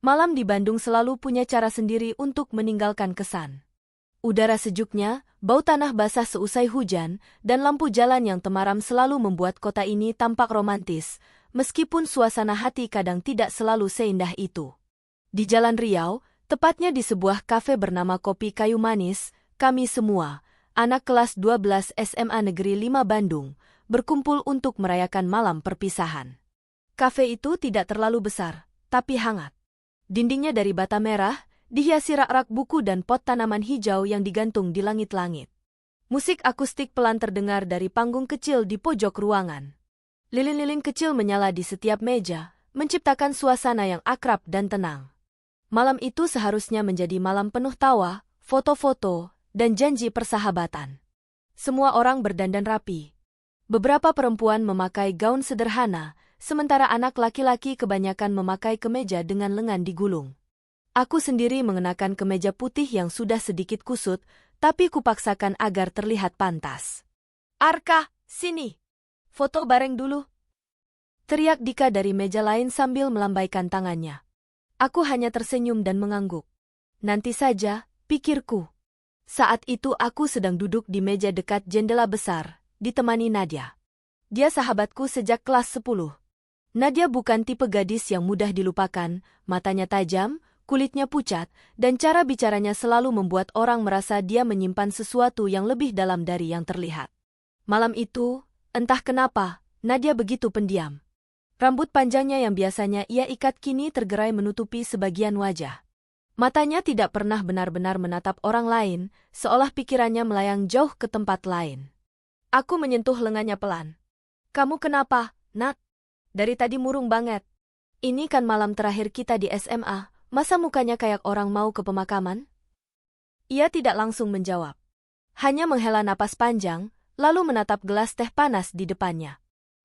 Malam di Bandung selalu punya cara sendiri untuk meninggalkan kesan. Udara sejuknya, bau tanah basah seusai hujan, dan lampu jalan yang temaram selalu membuat kota ini tampak romantis, meskipun suasana hati kadang tidak selalu seindah itu. Di Jalan Riau, tepatnya di sebuah kafe bernama Kopi Kayu Manis, kami semua, anak kelas 12 SMA Negeri 5 Bandung, berkumpul untuk merayakan malam perpisahan. Kafe itu tidak terlalu besar, tapi hangat. Dindingnya dari bata merah, dihiasi rak-rak buku dan pot tanaman hijau yang digantung di langit-langit. Musik akustik pelan terdengar dari panggung kecil di pojok ruangan. Lilin-lilin kecil menyala di setiap meja, menciptakan suasana yang akrab dan tenang. Malam itu seharusnya menjadi malam penuh tawa, foto-foto, dan janji persahabatan. Semua orang berdandan rapi. Beberapa perempuan memakai gaun sederhana, sementara anak laki-laki kebanyakan memakai kemeja dengan lengan digulung. Aku sendiri mengenakan kemeja putih yang sudah sedikit kusut, tapi kupaksakan agar terlihat pantas. "Arka, sini. Foto bareng dulu," teriak Dika dari meja lain sambil melambaikan tangannya. Aku hanya tersenyum dan mengangguk. Nanti saja, pikirku. Saat itu aku sedang duduk di meja dekat jendela besar, ditemani Nadia. Dia sahabatku sejak kelas 10. Nadia bukan tipe gadis yang mudah dilupakan, matanya tajam, kulitnya pucat, dan cara bicaranya selalu membuat orang merasa dia menyimpan sesuatu yang lebih dalam dari yang terlihat. Malam itu, entah kenapa, Nadia begitu pendiam. Rambut panjangnya yang biasanya ia ikat kini tergerai menutupi sebagian wajah. Matanya tidak pernah benar-benar menatap orang lain, seolah pikirannya melayang jauh ke tempat lain. Aku menyentuh lengannya pelan. "Kamu kenapa, Nat? Dari tadi murung banget. Ini kan malam terakhir kita di SMA, masa mukanya kayak orang mau ke pemakaman?" Ia tidak langsung menjawab. Hanya menghela napas panjang, lalu menatap gelas teh panas di depannya.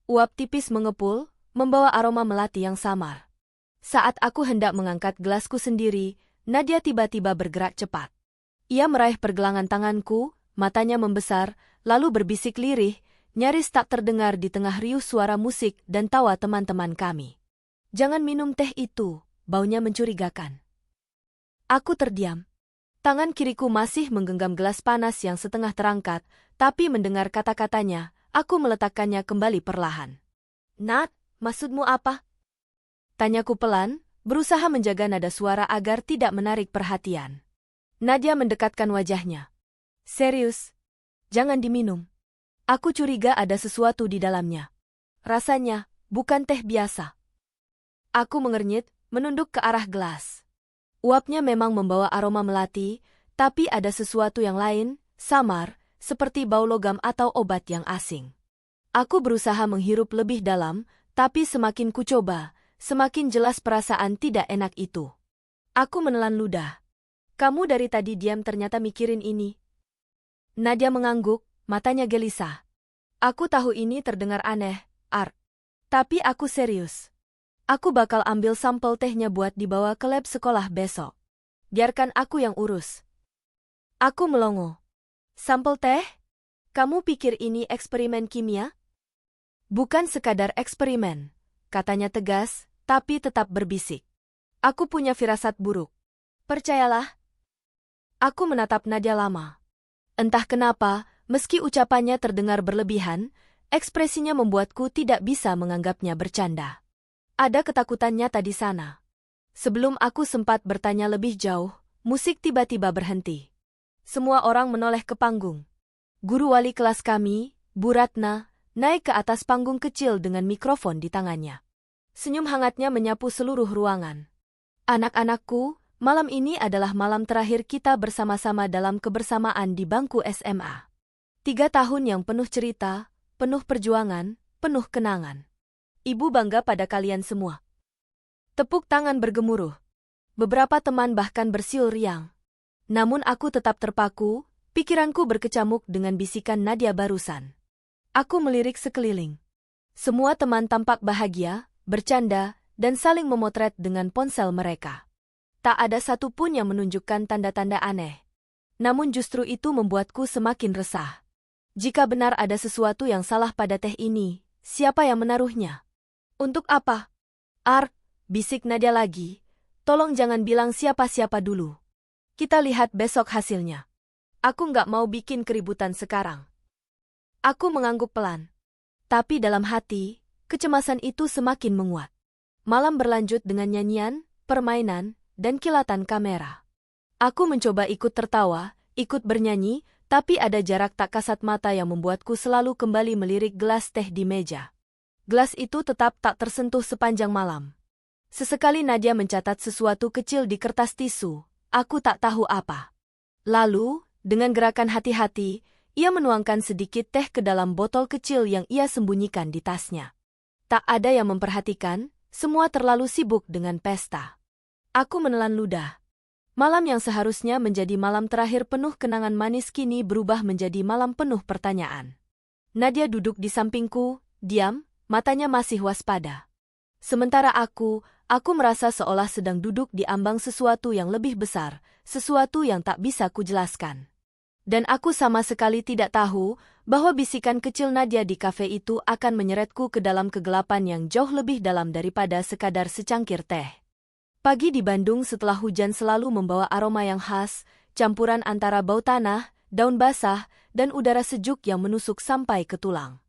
Uap tipis mengepul, membawa aroma melati yang samar. Saat aku hendak mengangkat gelasku sendiri, Nadia tiba-tiba bergerak cepat. Ia meraih pergelangan tanganku, matanya membesar, lalu berbisik lirih, nyaris tak terdengar di tengah riuh suara musik dan tawa teman-teman kami. "Jangan minum teh itu, baunya mencurigakan." Aku terdiam. Tangan kiriku masih menggenggam gelas panas yang setengah terangkat, tapi mendengar kata-katanya, aku meletakkannya kembali perlahan. "Nat, maksudmu apa?" Tanyaku pelan, berusaha menjaga nada suara agar tidak menarik perhatian. Nadia mendekatkan wajahnya. "Serius? Jangan diminum. Aku curiga ada sesuatu di dalamnya. Rasanya, bukan teh biasa." Aku mengernyit, menunduk ke arah gelas. Uapnya memang membawa aroma melati, tapi ada sesuatu yang lain, samar, seperti bau logam atau obat yang asing. Aku berusaha menghirup lebih dalam, tapi semakin kucoba, semakin jelas perasaan tidak enak itu. Aku menelan ludah. "Kamu dari tadi diam ternyata mikirin ini." Nadia mengangguk, matanya gelisah. "Aku tahu ini terdengar aneh, Ark. Tapi aku serius. Aku bakal ambil sampel tehnya buat dibawa ke lab sekolah besok. Biarkan aku yang urus." Aku melongo. "Sampel teh? Kamu pikir ini eksperimen kimia?" "Bukan sekadar eksperimen," katanya tegas, tapi tetap berbisik. "Aku punya firasat buruk. Percayalah." Aku menatap Nadia lama. Entah kenapa, meski ucapannya terdengar berlebihan, ekspresinya membuatku tidak bisa menganggapnya bercanda. Ada ketakutan nyata di sana. Sebelum aku sempat bertanya lebih jauh, musik tiba-tiba berhenti. Semua orang menoleh ke panggung. Guru wali kelas kami, Bu Ratna, naik ke atas panggung kecil dengan mikrofon di tangannya. Senyum hangatnya menyapu seluruh ruangan. "Anak-anakku, malam ini adalah malam terakhir kita bersama-sama dalam kebersamaan di bangku SMA. 3 tahun yang penuh cerita, penuh perjuangan, penuh kenangan. Ibu bangga pada kalian semua." Tepuk tangan bergemuruh. Beberapa teman bahkan bersiul riang. Namun aku tetap terpaku, pikiranku berkecamuk dengan bisikan Nadia barusan. Aku melirik sekeliling. Semua teman tampak bahagia, bercanda, dan saling memotret dengan ponsel mereka. Tak ada satupun yang menunjukkan tanda-tanda aneh. Namun justru itu membuatku semakin resah. Jika benar ada sesuatu yang salah pada teh ini, siapa yang menaruhnya? "Untuk apa?" "Ark," bisik Nadia lagi, Tolong jangan bilang siapa-siapa dulu. Kita lihat besok hasilnya. Aku nggak mau bikin keributan sekarang. Aku mengangguk pelan. Tapi dalam hati, kecemasan itu semakin menguat. Malam berlanjut dengan nyanyian, permainan, dan kilatan kamera. Aku mencoba ikut tertawa, ikut bernyanyi, tapi ada jarak tak kasat mata yang membuatku selalu kembali melirik gelas teh di meja. Gelas itu tetap tak tersentuh sepanjang malam. Sesekali Nadia mencatat sesuatu kecil di kertas tisu. Aku tak tahu apa. Lalu, dengan gerakan hati-hati, ia menuangkan sedikit teh ke dalam botol kecil yang ia sembunyikan di tasnya. Tak ada yang memperhatikan, semua terlalu sibuk dengan pesta. Aku menelan ludah. Malam yang seharusnya menjadi malam terakhir penuh kenangan manis kini berubah menjadi malam penuh pertanyaan. Nadia duduk di sampingku, diam, matanya masih waspada. Sementara aku merasa seolah sedang duduk di ambang sesuatu yang lebih besar, sesuatu yang tak bisa kujelaskan. Dan aku sama sekali tidak tahu bahwa bisikan kecil Nadia di kafe itu akan menyeretku ke dalam kegelapan yang jauh lebih dalam daripada sekadar secangkir teh. Pagi di Bandung setelah hujan selalu membawa aroma yang khas, campuran antara bau tanah, daun basah, dan udara sejuk yang menusuk sampai ke tulang.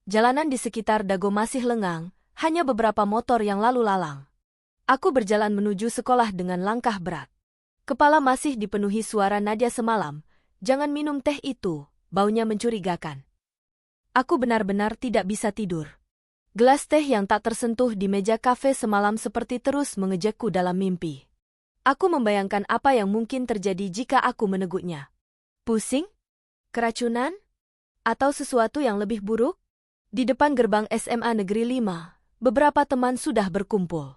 Jalanan di sekitar Dago masih lengang, hanya beberapa motor yang lalu lalang. Aku berjalan menuju sekolah dengan langkah berat. Kepala masih dipenuhi suara Nadia semalam, "Jangan minum teh itu, baunya mencurigakan." Aku benar-benar tidak bisa tidur. Gelas teh yang tak tersentuh di meja kafe semalam seperti terus mengejakku dalam mimpi. Aku membayangkan apa yang mungkin terjadi jika aku meneguknya. Pusing? Keracunan? Atau sesuatu yang lebih buruk? Di depan gerbang SMA Negeri 5, beberapa teman sudah berkumpul.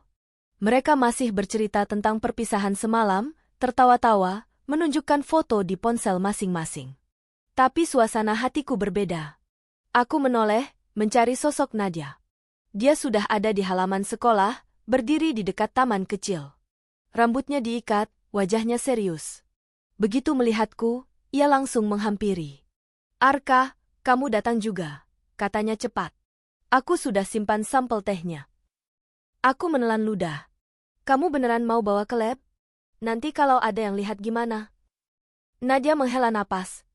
Mereka masih bercerita tentang perpisahan semalam, tertawa-tawa, menunjukkan foto di ponsel masing-masing. Tapi suasana hatiku berbeda. Aku menoleh, mencari sosok Nadia. Dia sudah ada di halaman sekolah, berdiri di dekat taman kecil. Rambutnya diikat, wajahnya serius. Begitu melihatku, ia langsung menghampiri. "Arka, kamu datang juga," katanya cepat. "Aku sudah simpan sampel tehnya." Aku menelan ludah. "Kamu beneran mau bawa ke lab? Nanti kalau ada yang lihat gimana?" Nadia menghela napas.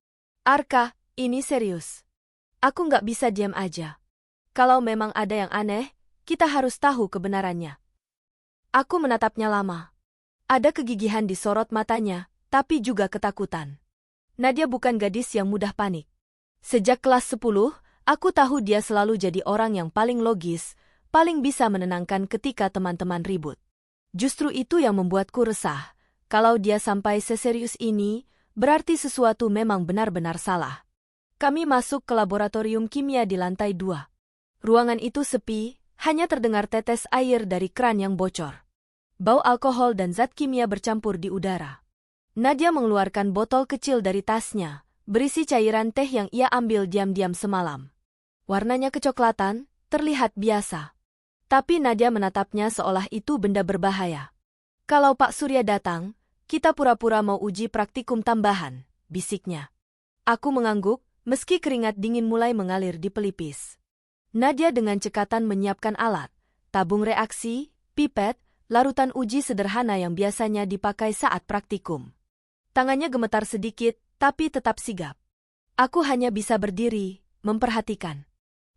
"Arka, ini serius. Aku nggak bisa diam aja. Kalau memang ada yang aneh, kita harus tahu kebenarannya." Aku menatapnya lama. Ada kegigihan di sorot matanya, tapi juga ketakutan. Nadia bukan gadis yang mudah panik. Sejak kelas 10, aku tahu dia selalu jadi orang yang paling logis, paling bisa menenangkan ketika teman-teman ribut. Justru itu yang membuatku resah. Kalau dia sampai seserius ini, berarti sesuatu memang benar-benar salah. Kami masuk ke laboratorium kimia di lantai 2. Ruangan itu sepi, hanya terdengar tetes air dari keran yang bocor. Bau alkohol dan zat kimia bercampur di udara. Nadia mengeluarkan botol kecil dari tasnya, berisi cairan teh yang ia ambil diam-diam semalam. Warnanya kecoklatan, terlihat biasa. Tapi Nadia menatapnya seolah itu benda berbahaya. "Kalau Pak Surya datang, kita pura-pura mau uji praktikum tambahan," bisiknya. Aku mengangguk, meski keringat dingin mulai mengalir di pelipis. Nadia dengan cekatan menyiapkan alat, tabung reaksi, pipet, larutan uji sederhana yang biasanya dipakai saat praktikum. Tangannya gemetar sedikit, tapi tetap sigap. Aku hanya bisa berdiri, memperhatikan.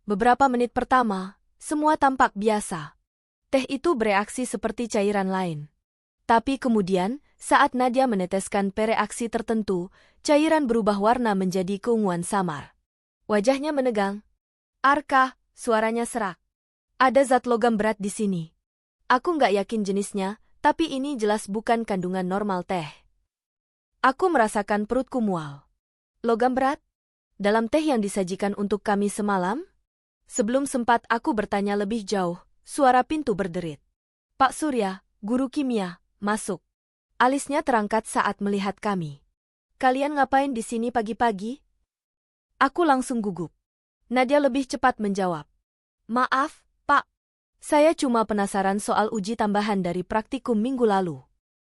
Beberapa menit pertama, semua tampak biasa. Teh itu bereaksi seperti cairan lain. Tapi kemudian, saat Nadia meneteskan pereaksi tertentu, cairan berubah warna menjadi keunguan samar. Wajahnya menegang. "Arka," suaranya serak. "Ada zat logam berat di sini. Aku nggak yakin jenisnya, tapi ini jelas bukan kandungan normal teh." Aku merasakan perutku mual. "Logam berat? Dalam teh yang disajikan untuk kami semalam?" Sebelum sempat aku bertanya lebih jauh, suara pintu berderit. "Pak Surya, guru kimia, masuk." Alisnya terangkat saat melihat kami. "Kalian ngapain di sini pagi-pagi?" Aku langsung gugup. Nadia lebih cepat menjawab. "Maaf, Pak. Saya cuma penasaran soal uji tambahan dari praktikum minggu lalu.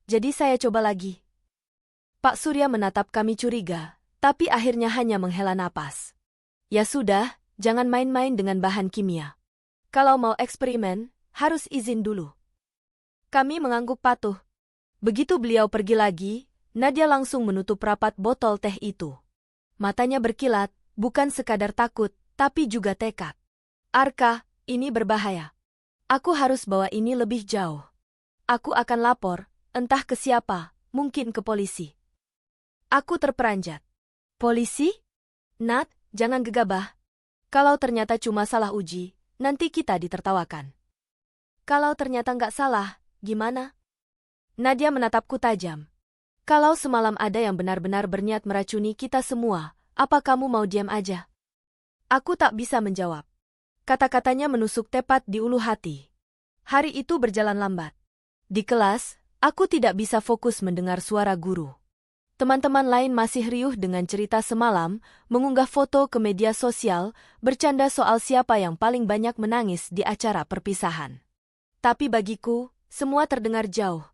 Jadi saya coba lagi." Pak Surya menatap kami curiga, tapi akhirnya hanya menghela napas. "Ya sudah, jangan main-main dengan bahan kimia. Kalau mau eksperimen, harus izin dulu." Kami mengangguk patuh, Begitu beliau pergi lagi, Nadia langsung menutup rapat botol teh itu. Matanya berkilat, bukan sekadar takut, tapi juga tekad. Arka, ini berbahaya. Aku harus bawa ini lebih jauh. Aku akan lapor, entah ke siapa, mungkin ke polisi. Aku terperanjat. Polisi? Nat, jangan gegabah. Kalau ternyata cuma salah uji, nanti kita ditertawakan. Kalau ternyata nggak salah, gimana? Nadia menatapku tajam. Kalau semalam ada yang benar-benar berniat meracuni kita semua, apa kamu mau diam aja? Aku tak bisa menjawab. Kata-katanya menusuk tepat di ulu hati. Hari itu berjalan lambat. Di kelas, aku tidak bisa fokus mendengar suara guru. Teman-teman lain masih riuh dengan cerita semalam, mengunggah foto ke media sosial, bercanda soal siapa yang paling banyak menangis di acara perpisahan. Tapi bagiku, semua terdengar jauh.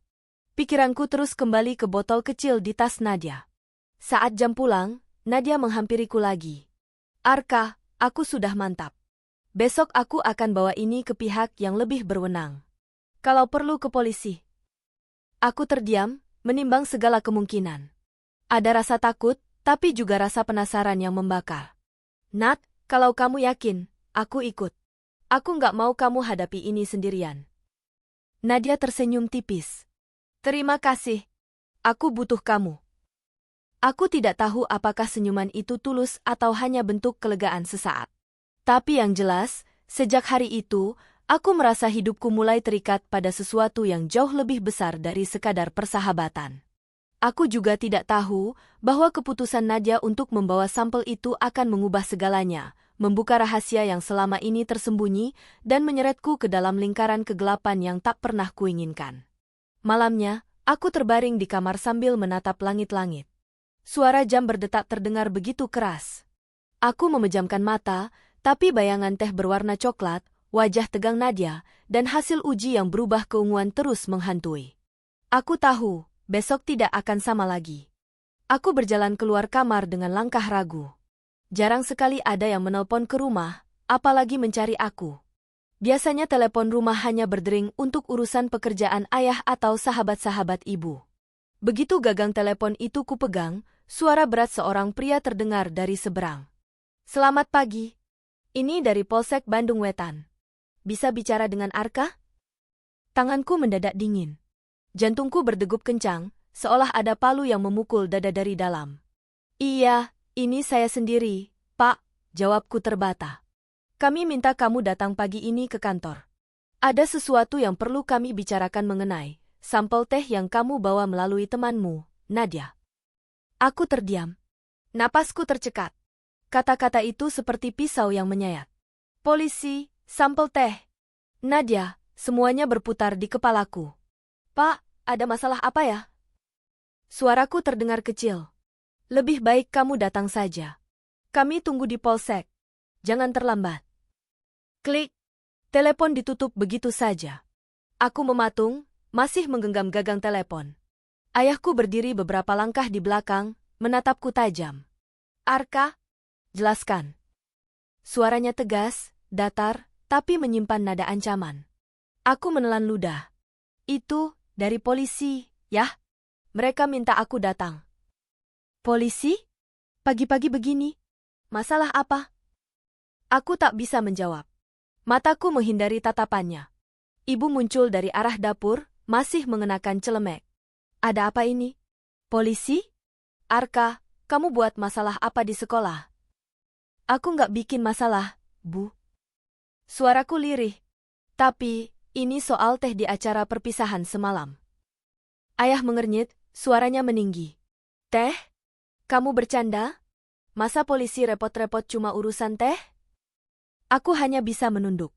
Pikiranku terus kembali ke botol kecil di tas Nadia. Saat jam pulang, Nadia menghampiriku lagi. Arka, aku sudah mantap. Besok aku akan bawa ini ke pihak yang lebih berwenang. Kalau perlu ke polisi. Aku terdiam, menimbang segala kemungkinan. Ada rasa takut, tapi juga rasa penasaran yang membakar. Nat, kalau kamu yakin, aku ikut. Aku nggak mau kamu hadapi ini sendirian. Nadia tersenyum tipis. Terima kasih. Aku butuh kamu. Aku tidak tahu apakah senyuman itu tulus atau hanya bentuk kelegaan sesaat. Tapi yang jelas, sejak hari itu, aku merasa hidupku mulai terikat pada sesuatu yang jauh lebih besar dari sekadar persahabatan. Aku juga tidak tahu bahwa keputusan Nadia untuk membawa sampel itu akan mengubah segalanya, membuka rahasia yang selama ini tersembunyi, dan menyeretku ke dalam lingkaran kegelapan yang tak pernah kuinginkan. Malamnya, aku terbaring di kamar sambil menatap langit-langit. Suara jam berdetak terdengar begitu keras. Aku memejamkan mata, tapi bayangan teh berwarna coklat, wajah tegang Nadia, dan hasil uji yang berubah keunguan terus menghantui. Aku tahu, besok tidak akan sama lagi. Aku berjalan keluar kamar dengan langkah ragu. Jarang sekali ada yang menelpon ke rumah, apalagi mencari aku. Biasanya telepon rumah hanya berdering untuk urusan pekerjaan ayah atau sahabat-sahabat ibu. Begitu gagang telepon itu kupegang, suara berat seorang pria terdengar dari seberang. Selamat pagi. Ini dari Polsek Bandung Wetan. Bisa bicara dengan Arka? Tanganku mendadak dingin. Jantungku berdegup kencang, seolah ada palu yang memukul dada dari dalam. Iya, ini saya sendiri, Pak, jawabku terbata. Kami minta kamu datang pagi ini ke kantor. Ada sesuatu yang perlu kami bicarakan mengenai sampel teh yang kamu bawa melalui temanmu, Nadia. Aku terdiam. Napasku tercekat. Kata-kata itu seperti pisau yang menyayat. Polisi, sampel teh. Nadia, semuanya berputar di kepalaku. Pak, ada masalah apa ya? Suaraku terdengar kecil. Lebih baik kamu datang saja. Kami tunggu di polsek. Jangan terlambat. Klik. Telepon ditutup begitu saja. Aku mematung, masih menggenggam gagang telepon. Ayahku berdiri beberapa langkah di belakang, menatapku tajam. Arka, jelaskan. Suaranya tegas, datar, tapi menyimpan nada ancaman. Aku menelan ludah. Itu, dari polisi, ya? Mereka minta aku datang. Polisi? Pagi-pagi begini? Masalah apa? Aku tak bisa menjawab. Mataku menghindari tatapannya. Ibu muncul dari arah dapur, masih mengenakan celemek. Ada apa ini? Polisi? Arka, kamu buat masalah apa di sekolah? Aku nggak bikin masalah, Bu. Suaraku lirih. Tapi, ini soal teh di acara perpisahan semalam. Ayah mengernyit, suaranya meninggi. Teh? Kamu bercanda? Masa polisi repot-repot cuma urusan teh? Aku hanya bisa menunduk.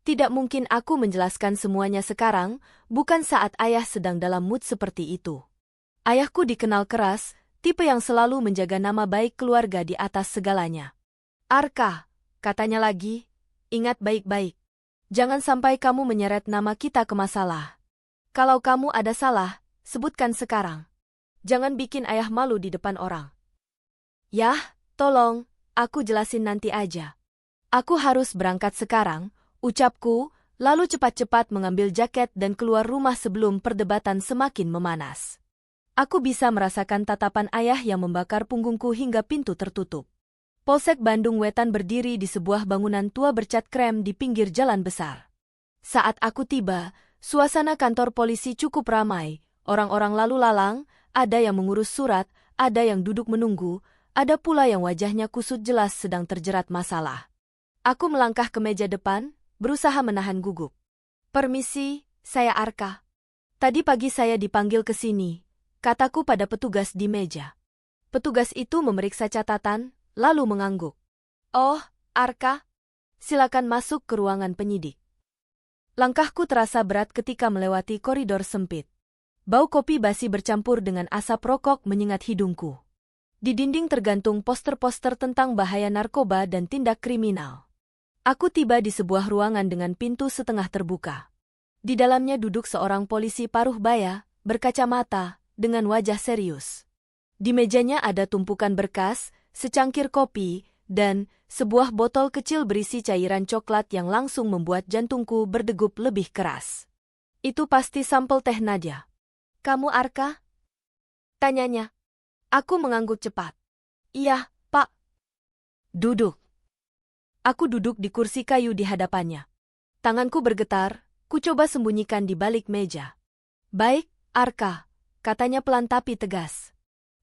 Tidak mungkin aku menjelaskan semuanya sekarang, bukan saat ayah sedang dalam mood seperti itu. Ayahku dikenal keras, tipe yang selalu menjaga nama baik keluarga di atas segalanya. Arka, katanya lagi, ingat baik-baik. Jangan sampai kamu menyeret nama kita ke masalah. Kalau kamu ada salah, sebutkan sekarang. Jangan bikin ayah malu di depan orang. Yah, tolong, aku jelasin nanti aja. Aku harus berangkat sekarang, ucapku, lalu cepat-cepat mengambil jaket dan keluar rumah sebelum perdebatan semakin memanas. Aku bisa merasakan tatapan ayah yang membakar punggungku hingga pintu tertutup. Polsek Bandung Wetan berdiri di sebuah bangunan tua bercat krem di pinggir jalan besar. Saat aku tiba, suasana kantor polisi cukup ramai, orang-orang lalu lalang, ada yang mengurus surat, ada yang duduk menunggu, ada pula yang wajahnya kusut jelas sedang terjerat masalah. Aku melangkah ke meja depan, berusaha menahan gugup. "Permisi, saya Arka. Tadi pagi saya dipanggil ke sini," kataku pada petugas di meja. Petugas itu memeriksa catatan, lalu mengangguk. "Oh, Arka, silakan masuk ke ruangan penyidik." Langkahku terasa berat ketika melewati koridor sempit. Bau kopi basi bercampur dengan asap rokok menyengat hidungku. Di dinding tergantung poster-poster tentang bahaya narkoba dan tindak kriminal. Aku tiba di sebuah ruangan dengan pintu setengah terbuka. Di dalamnya duduk seorang polisi paruh baya, berkacamata, dengan wajah serius. Di mejanya ada tumpukan berkas, secangkir kopi, dan sebuah botol kecil berisi cairan coklat yang langsung membuat jantungku berdegup lebih keras. "Itu pasti sampel teh Nadia." "Kamu Arka?" tanyanya. Aku mengangguk cepat. "Iya, Pak." "Duduk." Aku duduk di kursi kayu di hadapannya. Tanganku bergetar, ku coba sembunyikan di balik meja. "Baik, Arka," katanya pelan tapi tegas.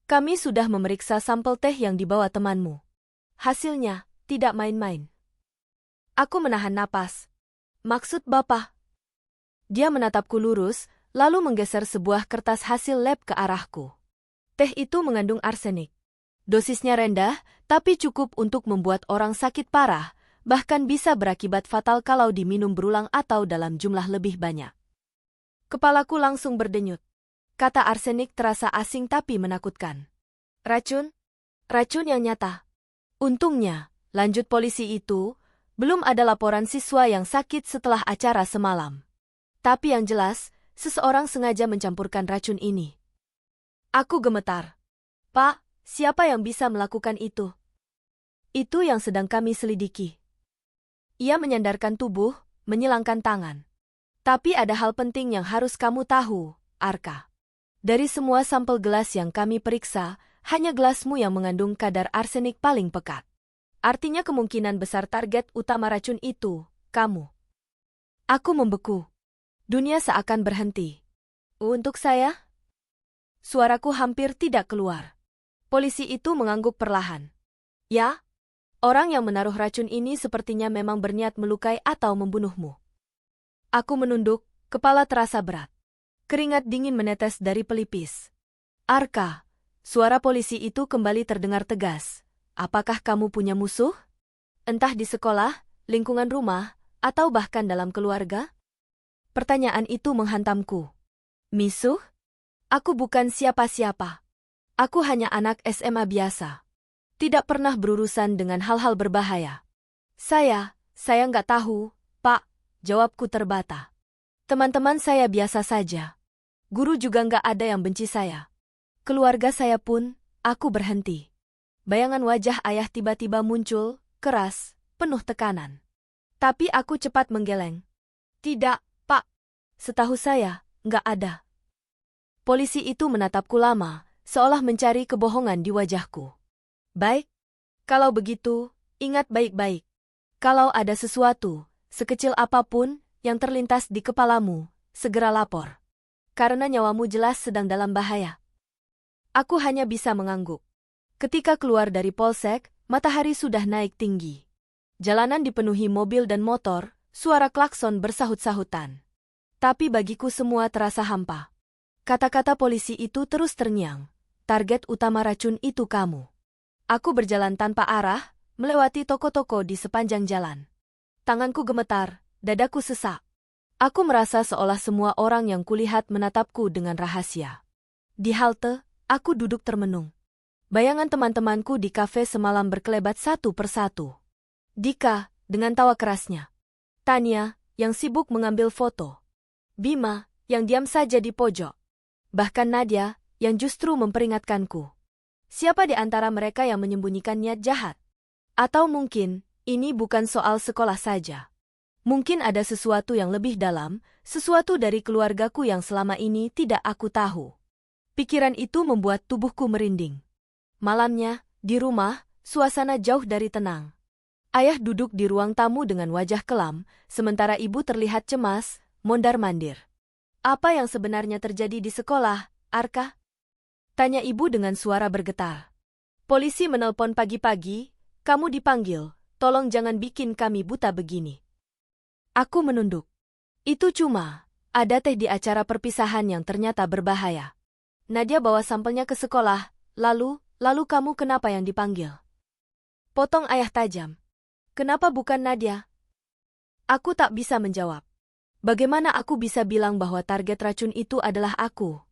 "Kami sudah memeriksa sampel teh yang dibawa temanmu. Hasilnya, tidak main-main." Aku menahan napas. "Maksud Bapak?" Dia menatapku lurus, lalu menggeser sebuah kertas hasil lab ke arahku. Teh itu mengandung arsenik. Dosisnya rendah, tapi cukup untuk membuat orang sakit parah, bahkan bisa berakibat fatal kalau diminum berulang atau dalam jumlah lebih banyak. Kepalaku langsung berdenyut. Kata arsenik terasa asing tapi menakutkan. "Racun? Racun yang nyata." "Untungnya," lanjut polisi itu, "belum ada laporan siswa yang sakit setelah acara semalam. Tapi yang jelas, seseorang sengaja mencampurkan racun ini." Aku gemetar. "Pak, siapa yang bisa melakukan itu?" "Itu yang sedang kami selidiki." Ia menyandarkan tubuh, menyilangkan tangan. "Tapi ada hal penting yang harus kamu tahu, Arka. Dari semua sampel gelas yang kami periksa, hanya gelasmu yang mengandung kadar arsenik paling pekat. Artinya kemungkinan besar target utama racun itu, kamu." Aku membeku. Dunia seakan berhenti. "Untuk saya?" Suaraku hampir tidak keluar. Polisi itu mengangguk perlahan. "Ya, orang yang menaruh racun ini sepertinya memang berniat melukai atau membunuhmu." Aku menunduk, kepala terasa berat. Keringat dingin menetes dari pelipis. "Arka," suara polisi itu kembali terdengar tegas. "Apakah kamu punya musuh? Entah di sekolah, lingkungan rumah, atau bahkan dalam keluarga?" Pertanyaan itu menghantamku. "Misuh? Aku bukan siapa-siapa. Aku hanya anak SMA biasa. Tidak pernah berurusan dengan hal-hal berbahaya." Saya nggak tahu, Pak," jawabku terbata. "Teman-teman saya biasa saja. Guru juga nggak ada yang benci saya. Keluarga saya pun." Aku berhenti. Bayangan wajah ayah tiba-tiba muncul, keras, penuh tekanan. Tapi aku cepat menggeleng. "Tidak, Pak. Setahu saya, nggak ada." Polisi itu menatapku lama, seolah mencari kebohongan di wajahku. "Baik. Kalau begitu, ingat baik-baik. Kalau ada sesuatu, sekecil apapun, yang terlintas di kepalamu, segera lapor. Karena nyawamu jelas sedang dalam bahaya." Aku hanya bisa mengangguk. Ketika keluar dari polsek, matahari sudah naik tinggi. Jalanan dipenuhi mobil dan motor, suara klakson bersahut-sahutan. Tapi bagiku semua terasa hampa. Kata-kata polisi itu terus terngiang. "Target utama racun itu kamu." Aku berjalan tanpa arah, melewati toko-toko di sepanjang jalan. Tanganku gemetar, dadaku sesak. Aku merasa seolah semua orang yang kulihat menatapku dengan rahasia. Di halte, aku duduk termenung. Bayangan teman-temanku di kafe semalam berkelebat satu persatu. Dika, dengan tawa kerasnya. Tania, yang sibuk mengambil foto. Bima, yang diam saja di pojok. Bahkan Nadia, yang justru memperingatkanku. Siapa di antara mereka yang menyembunyikan niat jahat? Atau mungkin, ini bukan soal sekolah saja. Mungkin ada sesuatu yang lebih dalam, sesuatu dari keluargaku yang selama ini tidak aku tahu. Pikiran itu membuat tubuhku merinding. Malamnya, di rumah, suasana jauh dari tenang. Ayah duduk di ruang tamu dengan wajah kelam, sementara ibu terlihat cemas, mondar-mandir. Apa yang sebenarnya terjadi di sekolah, Arka? Tanya ibu dengan suara bergetar. Polisi menelpon pagi-pagi, kamu dipanggil, tolong jangan bikin kami buta begini. Aku menunduk. Itu cuma, ada teh di acara perpisahan yang ternyata berbahaya. Nadia bawa sampelnya ke sekolah, lalu kamu kenapa yang dipanggil? Potong ayah tajam. Kenapa bukan Nadia? Aku tak bisa menjawab. Bagaimana aku bisa bilang bahwa target racun itu adalah aku?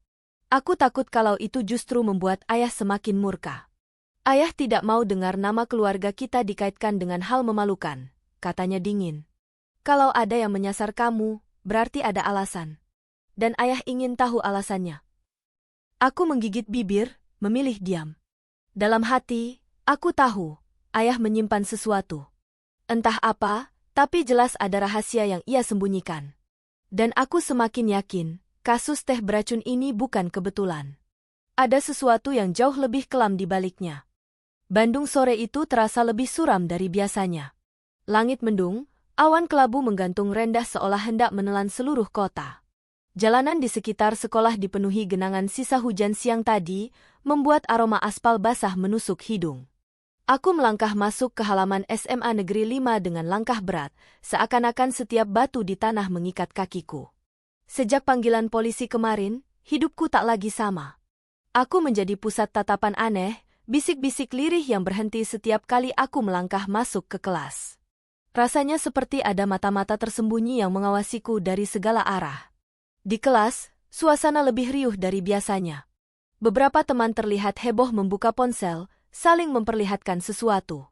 Aku takut kalau itu justru membuat ayah semakin murka. Ayah tidak mau dengar nama keluarga kita dikaitkan dengan hal memalukan, katanya dingin. Kalau ada yang menyasar kamu, berarti ada alasan. Dan ayah ingin tahu alasannya. Aku menggigit bibir, memilih diam. Dalam hati, aku tahu, ayah menyimpan sesuatu. Entah apa, tapi jelas ada rahasia yang ia sembunyikan. Dan aku semakin yakin, kasus teh beracun ini bukan kebetulan. Ada sesuatu yang jauh lebih kelam di baliknya. Bandung sore itu terasa lebih suram dari biasanya. Langit mendung, awan kelabu menggantung rendah seolah hendak menelan seluruh kota. Jalanan di sekitar sekolah dipenuhi genangan sisa hujan siang tadi, membuat aroma aspal basah menusuk hidung. Aku melangkah masuk ke halaman SMA Negeri 5 dengan langkah berat, seakan-akan setiap batu di tanah mengikat kakiku. Sejak panggilan polisi kemarin, hidupku tak lagi sama. Aku menjadi pusat tatapan aneh, bisik-bisik lirih yang berhenti setiap kali aku melangkah masuk ke kelas. Rasanya seperti ada mata-mata tersembunyi yang mengawasiku dari segala arah. Di kelas, suasana lebih riuh dari biasanya. Beberapa teman terlihat heboh membuka ponsel, saling memperlihatkan sesuatu.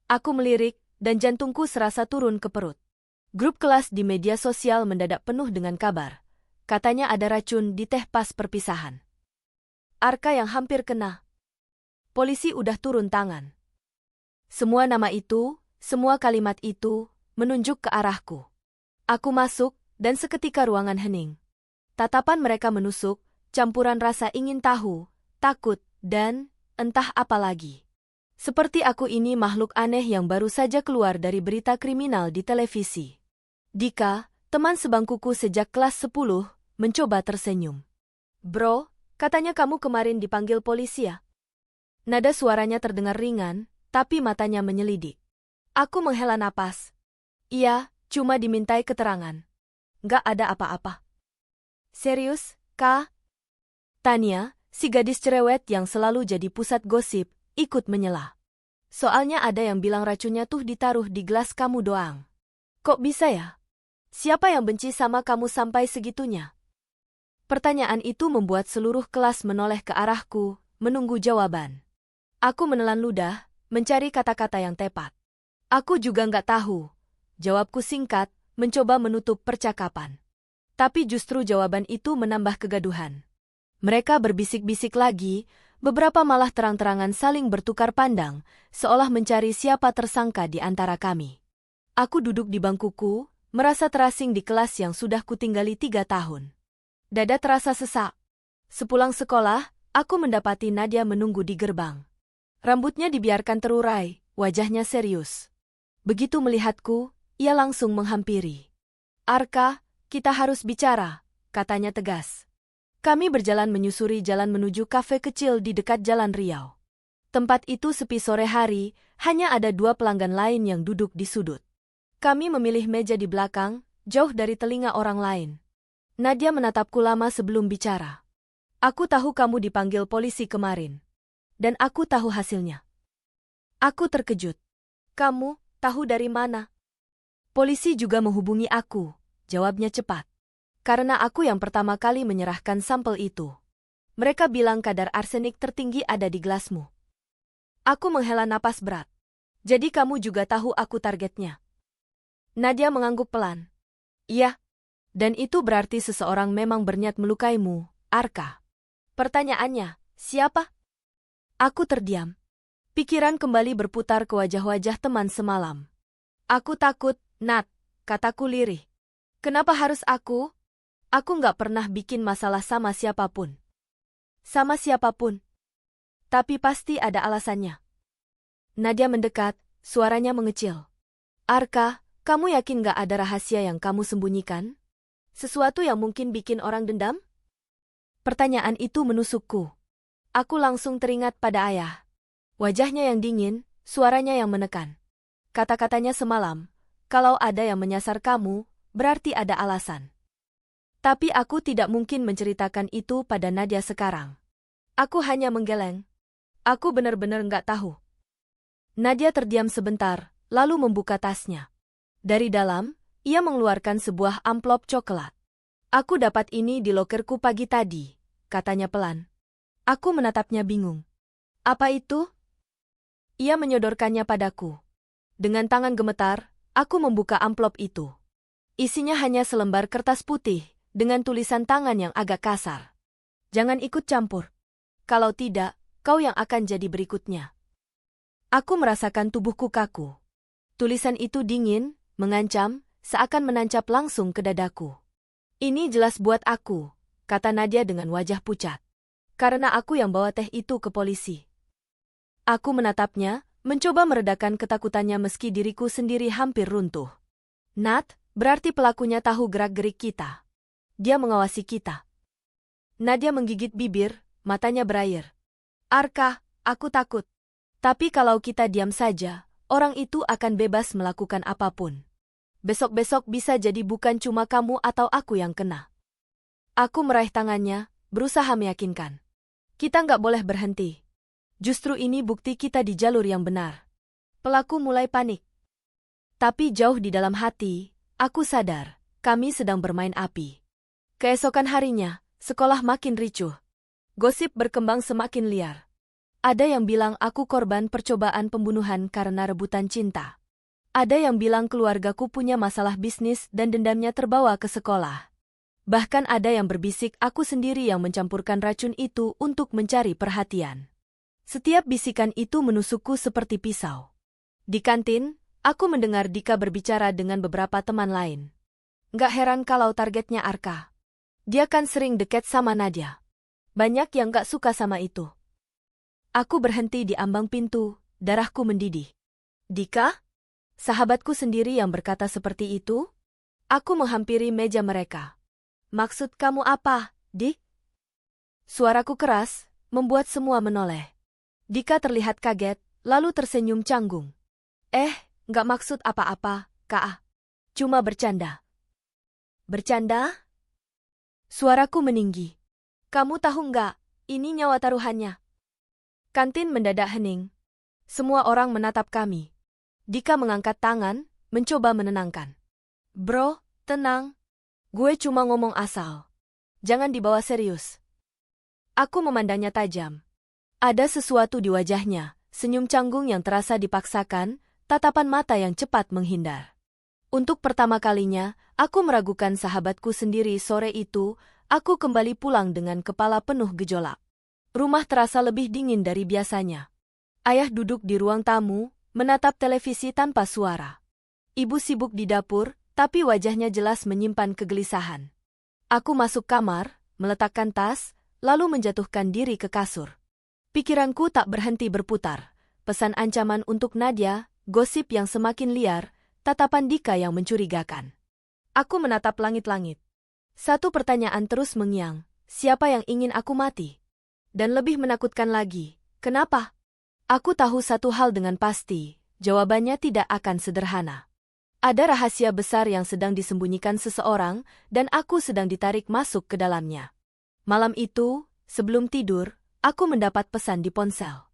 Aku melirik, dan jantungku serasa turun ke perut. Grup kelas di media sosial mendadak penuh dengan kabar. Katanya ada racun di teh pas perpisahan. Arka yang hampir kena. Polisi udah turun tangan. Semua nama itu, semua kalimat itu, menunjuk ke arahku. Aku masuk, dan seketika ruangan hening. Tatapan mereka menusuk, campuran rasa ingin tahu, takut, dan entah apa lagi. Seperti aku ini makhluk aneh yang baru saja keluar dari berita kriminal di televisi. Dika, teman sebangkuku sejak kelas 10, mencoba tersenyum. Bro, katanya kamu kemarin dipanggil polisi ya? Nada suaranya terdengar ringan, tapi matanya menyelidik. Aku menghela napas. Iya, cuma dimintai keterangan. Nggak ada apa-apa. Serius, Kak? Tania, si gadis cerewet yang selalu jadi pusat gosip, ikut menyela. Soalnya ada yang bilang racunnya tuh ditaruh di gelas kamu doang. Kok bisa ya? Siapa yang benci sama kamu sampai segitunya? Pertanyaan itu membuat seluruh kelas menoleh ke arahku, menunggu jawaban. Aku menelan ludah, mencari kata-kata yang tepat. Aku juga nggak tahu. Jawabku singkat, mencoba menutup percakapan. Tapi justru jawaban itu menambah kegaduhan. Mereka berbisik-bisik lagi, beberapa malah terang-terangan saling bertukar pandang, seolah mencari siapa tersangka di antara kami. Aku duduk di bangkuku, merasa terasing di kelas yang sudah kutinggali 3 tahun. Dada terasa sesak. Sepulang sekolah, aku mendapati Nadia menunggu di gerbang. Rambutnya dibiarkan terurai, wajahnya serius. Begitu melihatku, ia langsung menghampiri. Arka, kita harus bicara, katanya tegas. Kami berjalan menyusuri jalan menuju kafe kecil di dekat Jalan Riau. Tempat itu sepi sore hari, hanya ada 2 pelanggan lain yang duduk di sudut. Kami memilih meja di belakang, jauh dari telinga orang lain. Nadia menatapku lama sebelum bicara. Aku tahu kamu dipanggil polisi kemarin. Dan aku tahu hasilnya. Aku terkejut. Kamu tahu dari mana? Polisi juga menghubungi aku, jawabnya cepat. Karena aku yang pertama kali menyerahkan sampel itu. Mereka bilang kadar arsenik tertinggi ada di gelasmu. Aku menghela napas berat. Jadi kamu juga tahu aku targetnya. Nadia mengangguk pelan. Iya. Dan itu berarti seseorang memang berniat melukaimu, Arka. Pertanyaannya, siapa? Aku terdiam. Pikiran kembali berputar ke wajah-wajah teman semalam. Aku takut, Nat, kataku lirih. Kenapa harus aku? Aku nggak pernah bikin masalah sama siapapun. Sama siapapun. Tapi pasti ada alasannya. Nadia mendekat, suaranya mengecil. Arka, kamu yakin nggak ada rahasia yang kamu sembunyikan? Sesuatu yang mungkin bikin orang dendam? Pertanyaan itu menusukku. Aku langsung teringat pada ayah. Wajahnya yang dingin, suaranya yang menekan. Kata-katanya semalam, kalau ada yang menyasar kamu, berarti ada alasan. Tapi aku tidak mungkin menceritakan itu pada Nadia sekarang. Aku hanya menggeleng. Aku benar-benar nggak tahu. Nadia terdiam sebentar, lalu membuka tasnya. Dari dalam, ia mengeluarkan sebuah amplop coklat. Aku dapat ini di lokerku pagi tadi, katanya pelan. Aku menatapnya bingung. Apa itu? Ia menyodorkannya padaku. Dengan tangan gemetar, aku membuka amplop itu. Isinya hanya selembar kertas putih, dengan tulisan tangan yang agak kasar. Jangan ikut campur. Kalau tidak, kau yang akan jadi berikutnya. Aku merasakan tubuhku kaku. Tulisan itu dingin, mengancam, seakan menancap langsung ke dadaku. Ini jelas buat aku, kata Nadia dengan wajah pucat. Karena aku yang bawa teh itu ke polisi. Aku menatapnya, mencoba meredakan ketakutannya meski diriku sendiri hampir runtuh. Nat, berarti pelakunya tahu gerak-gerik kita. Dia mengawasi kita. Nadia menggigit bibir, matanya berair. Arka, aku takut. Tapi kalau kita diam saja, orang itu akan bebas melakukan apapun. Besok-besok bisa jadi bukan cuma kamu atau aku yang kena. Aku meraih tangannya, berusaha meyakinkan. Kita nggak boleh berhenti. Justru ini bukti kita di jalur yang benar. Pelaku mulai panik. Tapi jauh di dalam hati, aku sadar, kami sedang bermain api. Keesokan harinya, sekolah makin ricuh. Gosip berkembang semakin liar. Ada yang bilang aku korban percobaan pembunuhan karena rebutan cinta. Ada yang bilang keluargaku punya masalah bisnis dan dendamnya terbawa ke sekolah. Bahkan ada yang berbisik aku sendiri yang mencampurkan racun itu untuk mencari perhatian. Setiap bisikan itu menusukku seperti pisau. Di kantin, aku mendengar Dika berbicara dengan beberapa teman lain. Nggak heran kalau targetnya Arka. Dia kan sering deket sama Nadia. Banyak yang nggak suka sama itu. Aku berhenti di ambang pintu, darahku mendidih. Dika? Sahabatku sendiri yang berkata seperti itu? Aku menghampiri meja mereka. Maksud kamu apa, Dik? Suaraku keras, membuat semua menoleh. Dika terlihat kaget, lalu tersenyum canggung. Nggak maksud apa-apa, Kak. Cuma bercanda. Bercanda? Suaraku meninggi. Kamu tahu nggak, ini nyawa taruhannya. Kantin mendadak hening. Semua orang menatap kami. Dika mengangkat tangan, mencoba menenangkan. Bro, tenang. Gue cuma ngomong asal. Jangan dibawa serius. Aku memandangnya tajam. Ada sesuatu di wajahnya, senyum canggung yang terasa dipaksakan, tatapan mata yang cepat menghindar. Untuk pertama kalinya, aku meragukan sahabatku sendiri sore itu, aku kembali pulang dengan kepala penuh gejolak. Rumah terasa lebih dingin dari biasanya. Ayah duduk di ruang tamu, menatap televisi tanpa suara. Ibu sibuk di dapur, tapi wajahnya jelas menyimpan kegelisahan. Aku masuk kamar, meletakkan tas, lalu menjatuhkan diri ke kasur. Pikiranku tak berhenti berputar. Pesan ancaman untuk Nadia, gosip yang semakin liar, tatapan Dika yang mencurigakan. Aku menatap langit-langit. Satu pertanyaan terus mengiang, siapa yang ingin aku mati? Dan lebih menakutkan lagi, kenapa? Aku tahu satu hal dengan pasti, jawabannya tidak akan sederhana. Ada rahasia besar yang sedang disembunyikan seseorang, dan aku sedang ditarik masuk ke dalamnya. Malam itu, sebelum tidur, aku mendapat pesan di ponsel.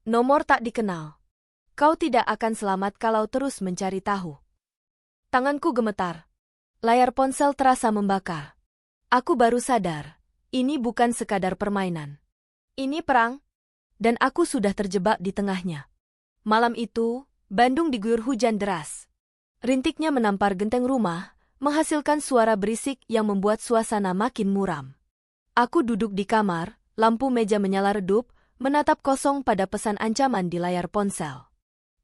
Nomor tak dikenal. Kau tidak akan selamat kalau terus mencari tahu. Tanganku gemetar. Layar ponsel terasa membakar. Aku baru sadar, ini bukan sekadar permainan. Ini perang. Dan aku sudah terjebak di tengahnya. Malam itu, Bandung diguyur hujan deras. Rintiknya menampar genteng rumah, menghasilkan suara berisik yang membuat suasana makin muram. Aku duduk di kamar, lampu meja menyala redup, menatap kosong pada pesan ancaman di layar ponsel.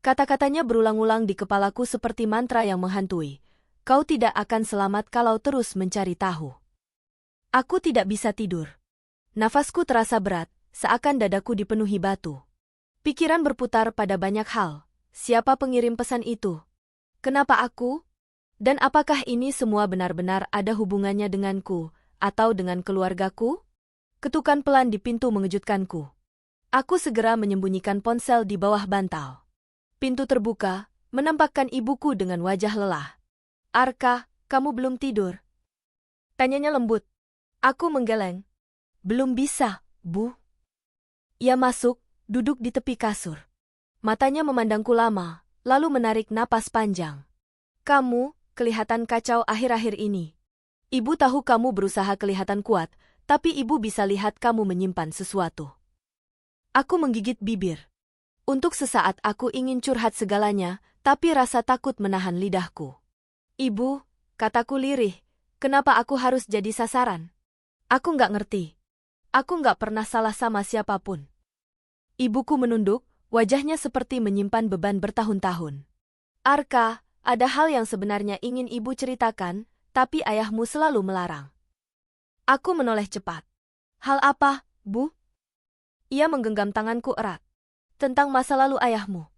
Kata-katanya berulang-ulang di kepalaku seperti mantra yang menghantui. kau tidak akan selamat kalau terus mencari tahu. Aku tidak bisa tidur. Nafasku terasa berat, seakan dadaku dipenuhi batu. Pikiran berputar pada banyak hal. Siapa pengirim pesan itu? Kenapa aku? Dan apakah ini semua benar-benar ada hubungannya denganku, atau dengan keluargaku? Ketukan pelan di pintu mengejutkanku. Aku segera menyembunyikan ponsel di bawah bantal. Pintu terbuka, menampakkan ibuku dengan wajah lelah. Arka, kamu belum tidur? Tanyanya lembut. Aku menggeleng. Belum bisa, Bu. Ia masuk, duduk di tepi kasur. Matanya memandangku lama, lalu menarik napas panjang. Kamu kelihatan kacau akhir-akhir ini. Ibu tahu kamu berusaha kelihatan kuat, tapi ibu bisa lihat kamu menyimpan sesuatu. Aku menggigit bibir. Untuk sesaat aku ingin curhat segalanya, tapi rasa takut menahan lidahku. Ibu, kataku lirih, kenapa aku harus jadi sasaran? Aku nggak ngerti. Aku nggak pernah salah sama siapapun. Ibuku menunduk, wajahnya seperti menyimpan beban bertahun-tahun. Arka, ada hal yang sebenarnya ingin ibu ceritakan, tapi ayahmu selalu melarang. Aku menoleh cepat. Hal apa, Bu? Ia menggenggam tanganku erat. Tentang masa lalu ayahmu.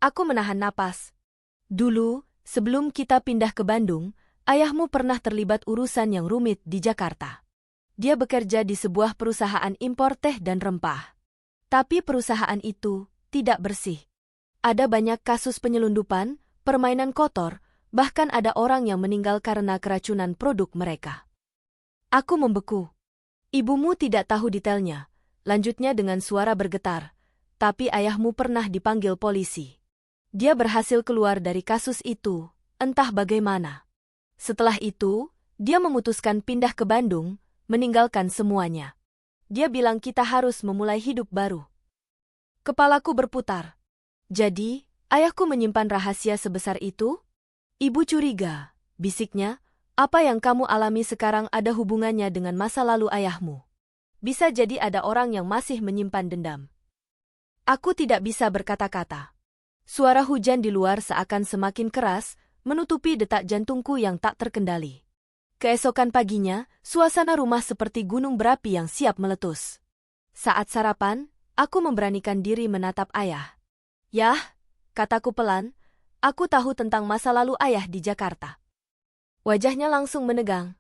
Aku menahan napas. Dulu, sebelum kita pindah ke Bandung, ayahmu pernah terlibat urusan yang rumit di Jakarta. Dia bekerja di sebuah perusahaan impor teh dan rempah. Tapi perusahaan itu tidak bersih. Ada banyak kasus penyelundupan, permainan kotor, bahkan ada orang yang meninggal karena keracunan produk mereka. Aku membeku. Ibumu tidak tahu detailnya. Lanjutnya dengan suara bergetar. Tapi ayahmu pernah dipanggil polisi. Dia berhasil keluar dari kasus itu, entah bagaimana. Setelah itu, dia memutuskan pindah ke Bandung, meninggalkan semuanya. Dia bilang kita harus memulai hidup baru. Kepalaku berputar. Jadi, ayahku menyimpan rahasia sebesar itu? Ibu curiga, bisiknya, apa yang kamu alami sekarang ada hubungannya dengan masa lalu ayahmu. Bisa jadi ada orang yang masih menyimpan dendam. Aku tidak bisa berkata-kata. Suara hujan di luar seakan semakin keras, menutupi detak jantungku yang tak terkendali. Keesokan paginya, suasana rumah seperti gunung berapi yang siap meletus. Saat sarapan, aku memberanikan diri menatap ayah. Yah, kataku pelan, aku tahu tentang masa lalu ayah di Jakarta. Wajahnya langsung menegang.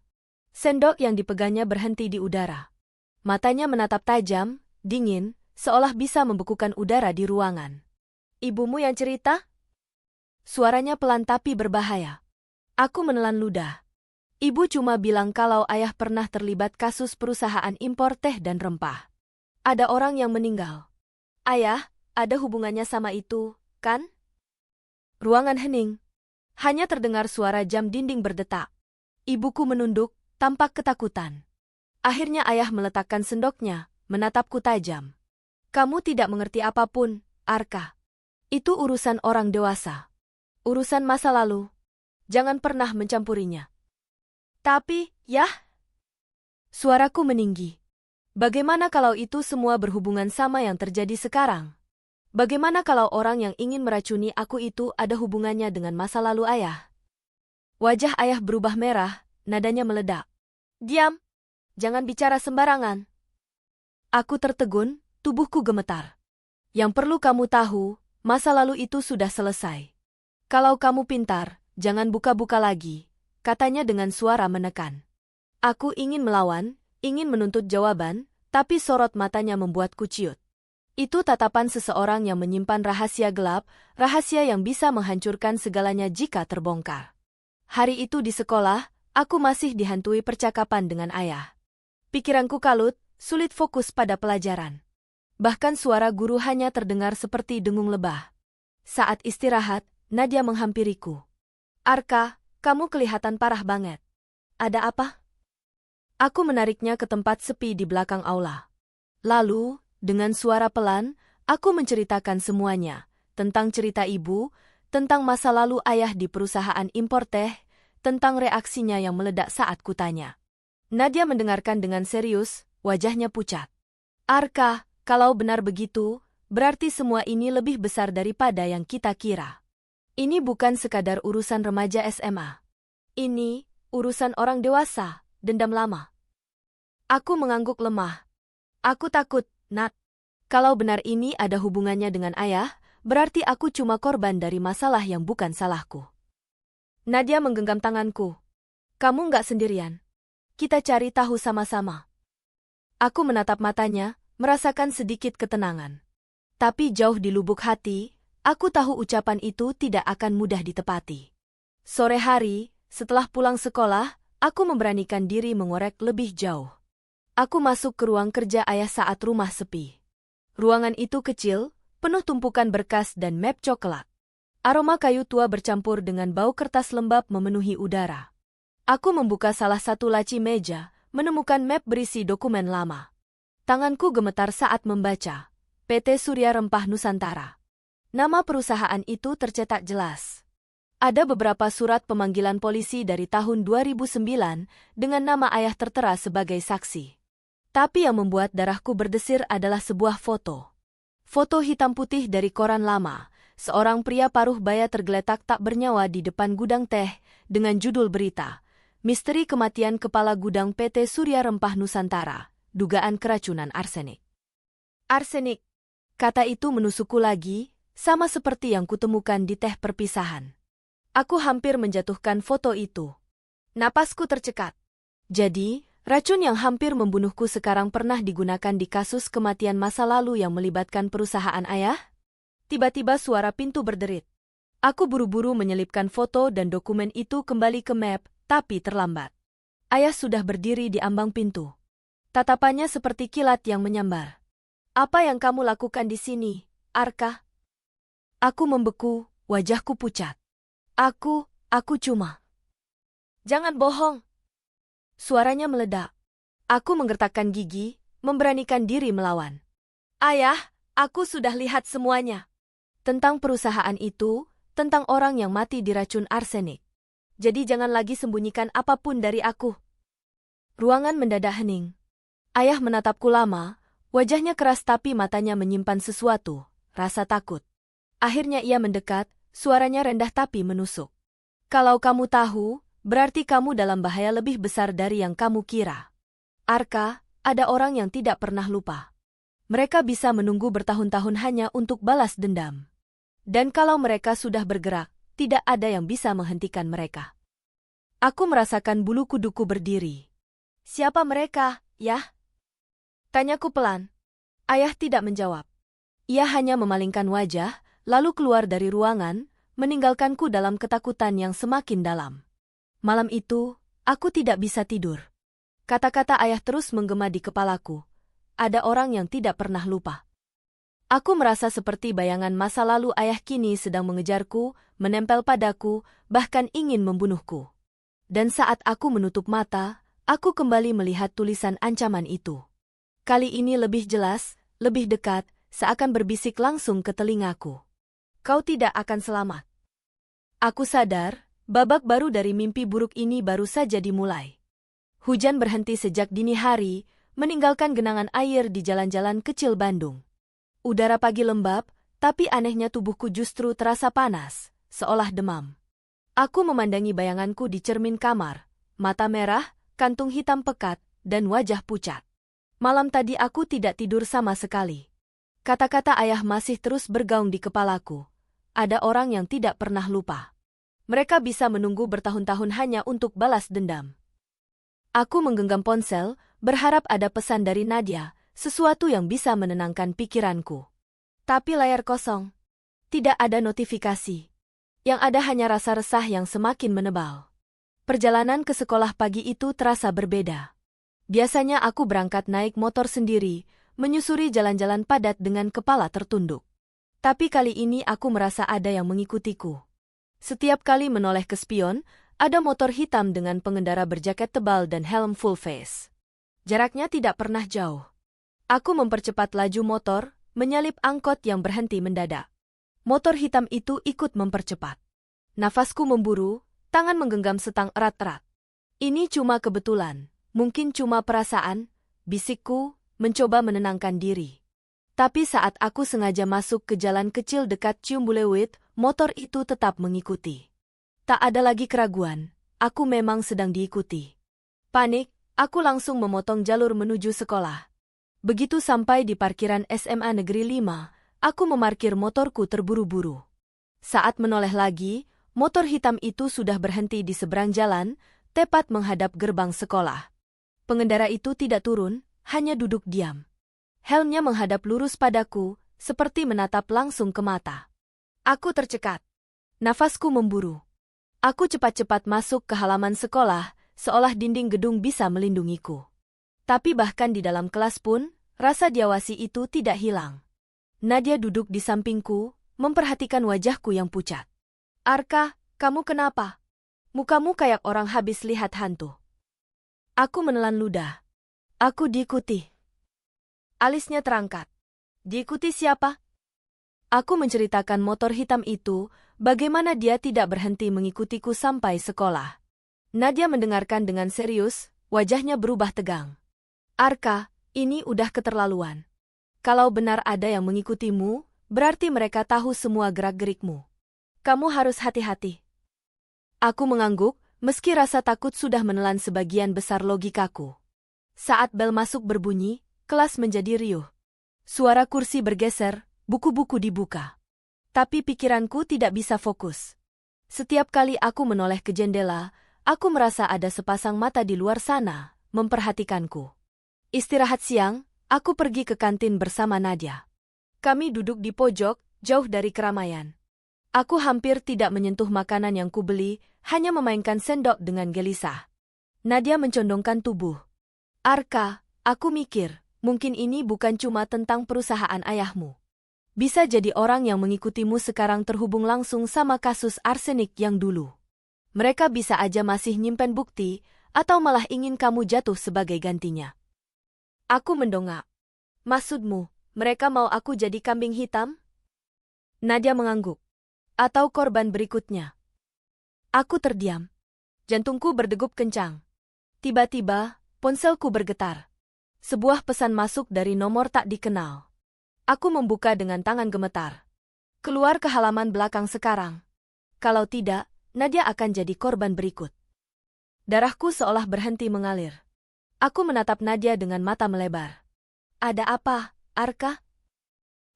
Sendok yang dipegangnya berhenti di udara. Matanya menatap tajam, dingin, seolah bisa membekukan udara di ruangan. Ibumu yang cerita? Suaranya pelan tapi berbahaya. Aku menelan ludah. Ibu cuma bilang kalau ayah pernah terlibat kasus perusahaan impor teh dan rempah. Ada orang yang meninggal. Ayah, ada hubungannya sama itu, kan? Ruangan hening. Hanya terdengar suara jam dinding berdetak. Ibuku menunduk, tampak ketakutan. Akhirnya ayah meletakkan sendoknya, menatapku tajam. Kamu tidak mengerti apapun, Arka. Itu urusan orang dewasa. Urusan masa lalu. Jangan pernah mencampurinya. Tapi, yah? Suaraku meninggi. Bagaimana kalau itu semua berhubungan sama yang terjadi sekarang? Bagaimana kalau orang yang ingin meracuni aku itu ada hubungannya dengan masa lalu ayah? Wajah ayah berubah merah, nadanya meledak. Diam! Jangan bicara sembarangan. Aku tertegun, tubuhku gemetar. Yang perlu kamu tahu, masa lalu itu sudah selesai. Kalau kamu pintar, jangan buka-buka lagi, katanya dengan suara menekan. Aku ingin melawan, ingin menuntut jawaban, tapi sorot matanya membuatku ciut. Itu tatapan seseorang yang menyimpan rahasia gelap, rahasia yang bisa menghancurkan segalanya jika terbongkar. Hari itu di sekolah, aku masih dihantui percakapan dengan ayah. Pikiranku kalut, sulit fokus pada pelajaran. Bahkan suara guru hanya terdengar seperti dengung lebah. Saat istirahat, Nadia menghampiriku. Arka, kamu kelihatan parah banget. Ada apa? Aku menariknya ke tempat sepi di belakang aula. Lalu, dengan suara pelan, aku menceritakan semuanya. Tentang cerita ibu, tentang masa lalu ayah di perusahaan impor teh, tentang reaksinya yang meledak saat kutanya. Nadia mendengarkan dengan serius, wajahnya pucat. Arka, kalau benar begitu, berarti semua ini lebih besar daripada yang kita kira. Ini bukan sekadar urusan remaja SMA. Ini, urusan orang dewasa, dendam lama. Aku mengangguk lemah. Aku takut, Nat. Kalau benar ini ada hubungannya dengan ayah, berarti aku cuma korban dari masalah yang bukan salahku. Nadia menggenggam tanganku. Kamu nggak sendirian. Kita cari tahu sama-sama. Aku menatap matanya, merasakan sedikit ketenangan. Tapi jauh di lubuk hati, aku tahu ucapan itu tidak akan mudah ditepati. Sore hari, setelah pulang sekolah, aku memberanikan diri mengorek lebih jauh. Aku masuk ke ruang kerja ayah saat rumah sepi. Ruangan itu kecil, penuh tumpukan berkas dan map coklat. Aroma kayu tua bercampur dengan bau kertas lembab memenuhi udara. Aku membuka salah satu laci meja, menemukan map berisi dokumen lama. Tanganku gemetar saat membaca. PT Surya Rempah Nusantara. Nama perusahaan itu tercetak jelas. Ada beberapa surat pemanggilan polisi dari tahun 2009 dengan nama ayah tertera sebagai saksi. Tapi yang membuat darahku berdesir adalah sebuah foto. Foto hitam putih dari koran lama. Seorang pria paruh baya tergeletak tak bernyawa di depan gudang teh dengan judul berita, Misteri Kematian Kepala Gudang PT Surya Rempah Nusantara, Dugaan Keracunan Arsenik. Arsenik. Kata itu menusukku lagi, sama seperti yang kutemukan di teh perpisahan. Aku hampir menjatuhkan foto itu. Napasku tercekat. Jadi, racun yang hampir membunuhku sekarang pernah digunakan di kasus kematian masa lalu yang melibatkan perusahaan ayah? Tiba-tiba suara pintu berderit. Aku buru-buru menyelipkan foto dan dokumen itu kembali ke map, tapi terlambat. Ayah sudah berdiri di ambang pintu. Tatapannya seperti kilat yang menyambar. Apa yang kamu lakukan di sini, Arka? Aku membeku, wajahku pucat. Aku cuma... Jangan bohong. Suaranya meledak. Aku menggertakkan gigi, memberanikan diri melawan. Ayah, aku sudah lihat semuanya. Tentang perusahaan itu, tentang orang yang mati diracun arsenik. Jadi jangan lagi sembunyikan apapun dari aku. Ruangan mendadak hening. Ayah menatapku lama, wajahnya keras tapi matanya menyimpan sesuatu, rasa takut. Akhirnya ia mendekat, suaranya rendah tapi menusuk. Kalau kamu tahu, berarti kamu dalam bahaya lebih besar dari yang kamu kira. Arka, ada orang yang tidak pernah lupa. Mereka bisa menunggu bertahun-tahun hanya untuk balas dendam. Dan kalau mereka sudah bergerak, tidak ada yang bisa menghentikan mereka. Aku merasakan bulu kuduku berdiri. Siapa mereka, ya? Tanyaku pelan. Ayah tidak menjawab. Ia hanya memalingkan wajah, lalu keluar dari ruangan, meninggalkanku dalam ketakutan yang semakin dalam. Malam itu, aku tidak bisa tidur. Kata-kata ayah terus menggema di kepalaku. Ada orang yang tidak pernah lupa. Aku merasa seperti bayangan masa lalu ayah kini sedang mengejarku, menempel padaku, bahkan ingin membunuhku. Dan saat aku menutup mata, aku kembali melihat tulisan ancaman itu. Kali ini lebih jelas, lebih dekat, seakan berbisik langsung ke telingaku. Kau tidak akan selamat. Aku sadar, babak baru dari mimpi buruk ini baru saja dimulai. Hujan berhenti sejak dini hari, meninggalkan genangan air di jalan-jalan kecil Bandung. Udara pagi lembab, tapi anehnya tubuhku justru terasa panas, seolah demam. Aku memandangi bayanganku di cermin kamar, mata merah, kantung hitam pekat, dan wajah pucat. Malam tadi aku tidak tidur sama sekali. Kata-kata ayah masih terus bergaung di kepalaku. Ada orang yang tidak pernah lupa. Mereka bisa menunggu bertahun-tahun hanya untuk balas dendam. Aku menggenggam ponsel, berharap ada pesan dari Nadia, sesuatu yang bisa menenangkan pikiranku. Tapi layar kosong. Tidak ada notifikasi. Yang ada hanya rasa resah yang semakin menebal. Perjalanan ke sekolah pagi itu terasa berbeda. Biasanya aku berangkat naik motor sendiri, menyusuri jalan-jalan padat dengan kepala tertunduk. Tapi kali ini aku merasa ada yang mengikutiku. Setiap kali menoleh ke spion, ada motor hitam dengan pengendara berjaket tebal dan helm full face. Jaraknya tidak pernah jauh. Aku mempercepat laju motor, menyalip angkot yang berhenti mendadak. Motor hitam itu ikut mempercepat. Nafasku memburu, tangan menggenggam setang erat-erat. Ini cuma kebetulan, mungkin cuma perasaan, bisikku, mencoba menenangkan diri. Tapi saat aku sengaja masuk ke jalan kecil dekat Ciumbuleuit, motor itu tetap mengikuti. Tak ada lagi keraguan, aku memang sedang diikuti. Panik, aku langsung memotong jalur menuju sekolah. Begitu sampai di parkiran SMA Negeri 5, aku memarkir motorku terburu-buru. Saat menoleh lagi, motor hitam itu sudah berhenti di seberang jalan, tepat menghadap gerbang sekolah. Pengendara itu tidak turun, hanya duduk diam. Helmnya menghadap lurus padaku, seperti menatap langsung ke mata. Aku tercekat. Nafasku memburu. Aku cepat-cepat masuk ke halaman sekolah, seolah dinding gedung bisa melindungiku. Tapi bahkan di dalam kelas pun, rasa diawasi itu tidak hilang. Nadia duduk di sampingku, memperhatikan wajahku yang pucat. Arka, kamu kenapa? Mukamu kayak orang habis lihat hantu. Aku menelan ludah. Aku diikuti. Alisnya terangkat. Diikuti siapa? Aku menceritakan motor hitam itu, bagaimana dia tidak berhenti mengikutiku sampai sekolah. Nadia mendengarkan dengan serius, wajahnya berubah tegang. Arka, ini udah keterlaluan. Kalau benar ada yang mengikutimu, berarti mereka tahu semua gerak-gerikmu. Kamu harus hati-hati. Aku mengangguk, meski rasa takut sudah menelan sebagian besar logikaku. Saat bel masuk berbunyi, kelas menjadi riuh. Suara kursi bergeser, buku-buku dibuka. Tapi pikiranku tidak bisa fokus. Setiap kali aku menoleh ke jendela, aku merasa ada sepasang mata di luar sana, memperhatikanku. Istirahat siang, aku pergi ke kantin bersama Nadia. Kami duduk di pojok, jauh dari keramaian. Aku hampir tidak menyentuh makanan yang kubeli, hanya memainkan sendok dengan gelisah. Nadia mencondongkan tubuh. Arka, aku mikir, mungkin ini bukan cuma tentang perusahaan ayahmu. Bisa jadi orang yang mengikutimu sekarang terhubung langsung sama kasus arsenik yang dulu. Mereka bisa aja masih nyimpen bukti, atau malah ingin kamu jatuh sebagai gantinya. Aku mendongak. Maksudmu, mereka mau aku jadi kambing hitam? Nadia mengangguk. Atau korban berikutnya? Aku terdiam. Jantungku berdegup kencang. Tiba-tiba, ponselku bergetar. Sebuah pesan masuk dari nomor tak dikenal. Aku membuka dengan tangan gemetar. Keluar ke halaman belakang sekarang. Kalau tidak, Nadia akan jadi korban berikut. Darahku seolah berhenti mengalir. Aku menatap Nadia dengan mata melebar. Ada apa, Arka?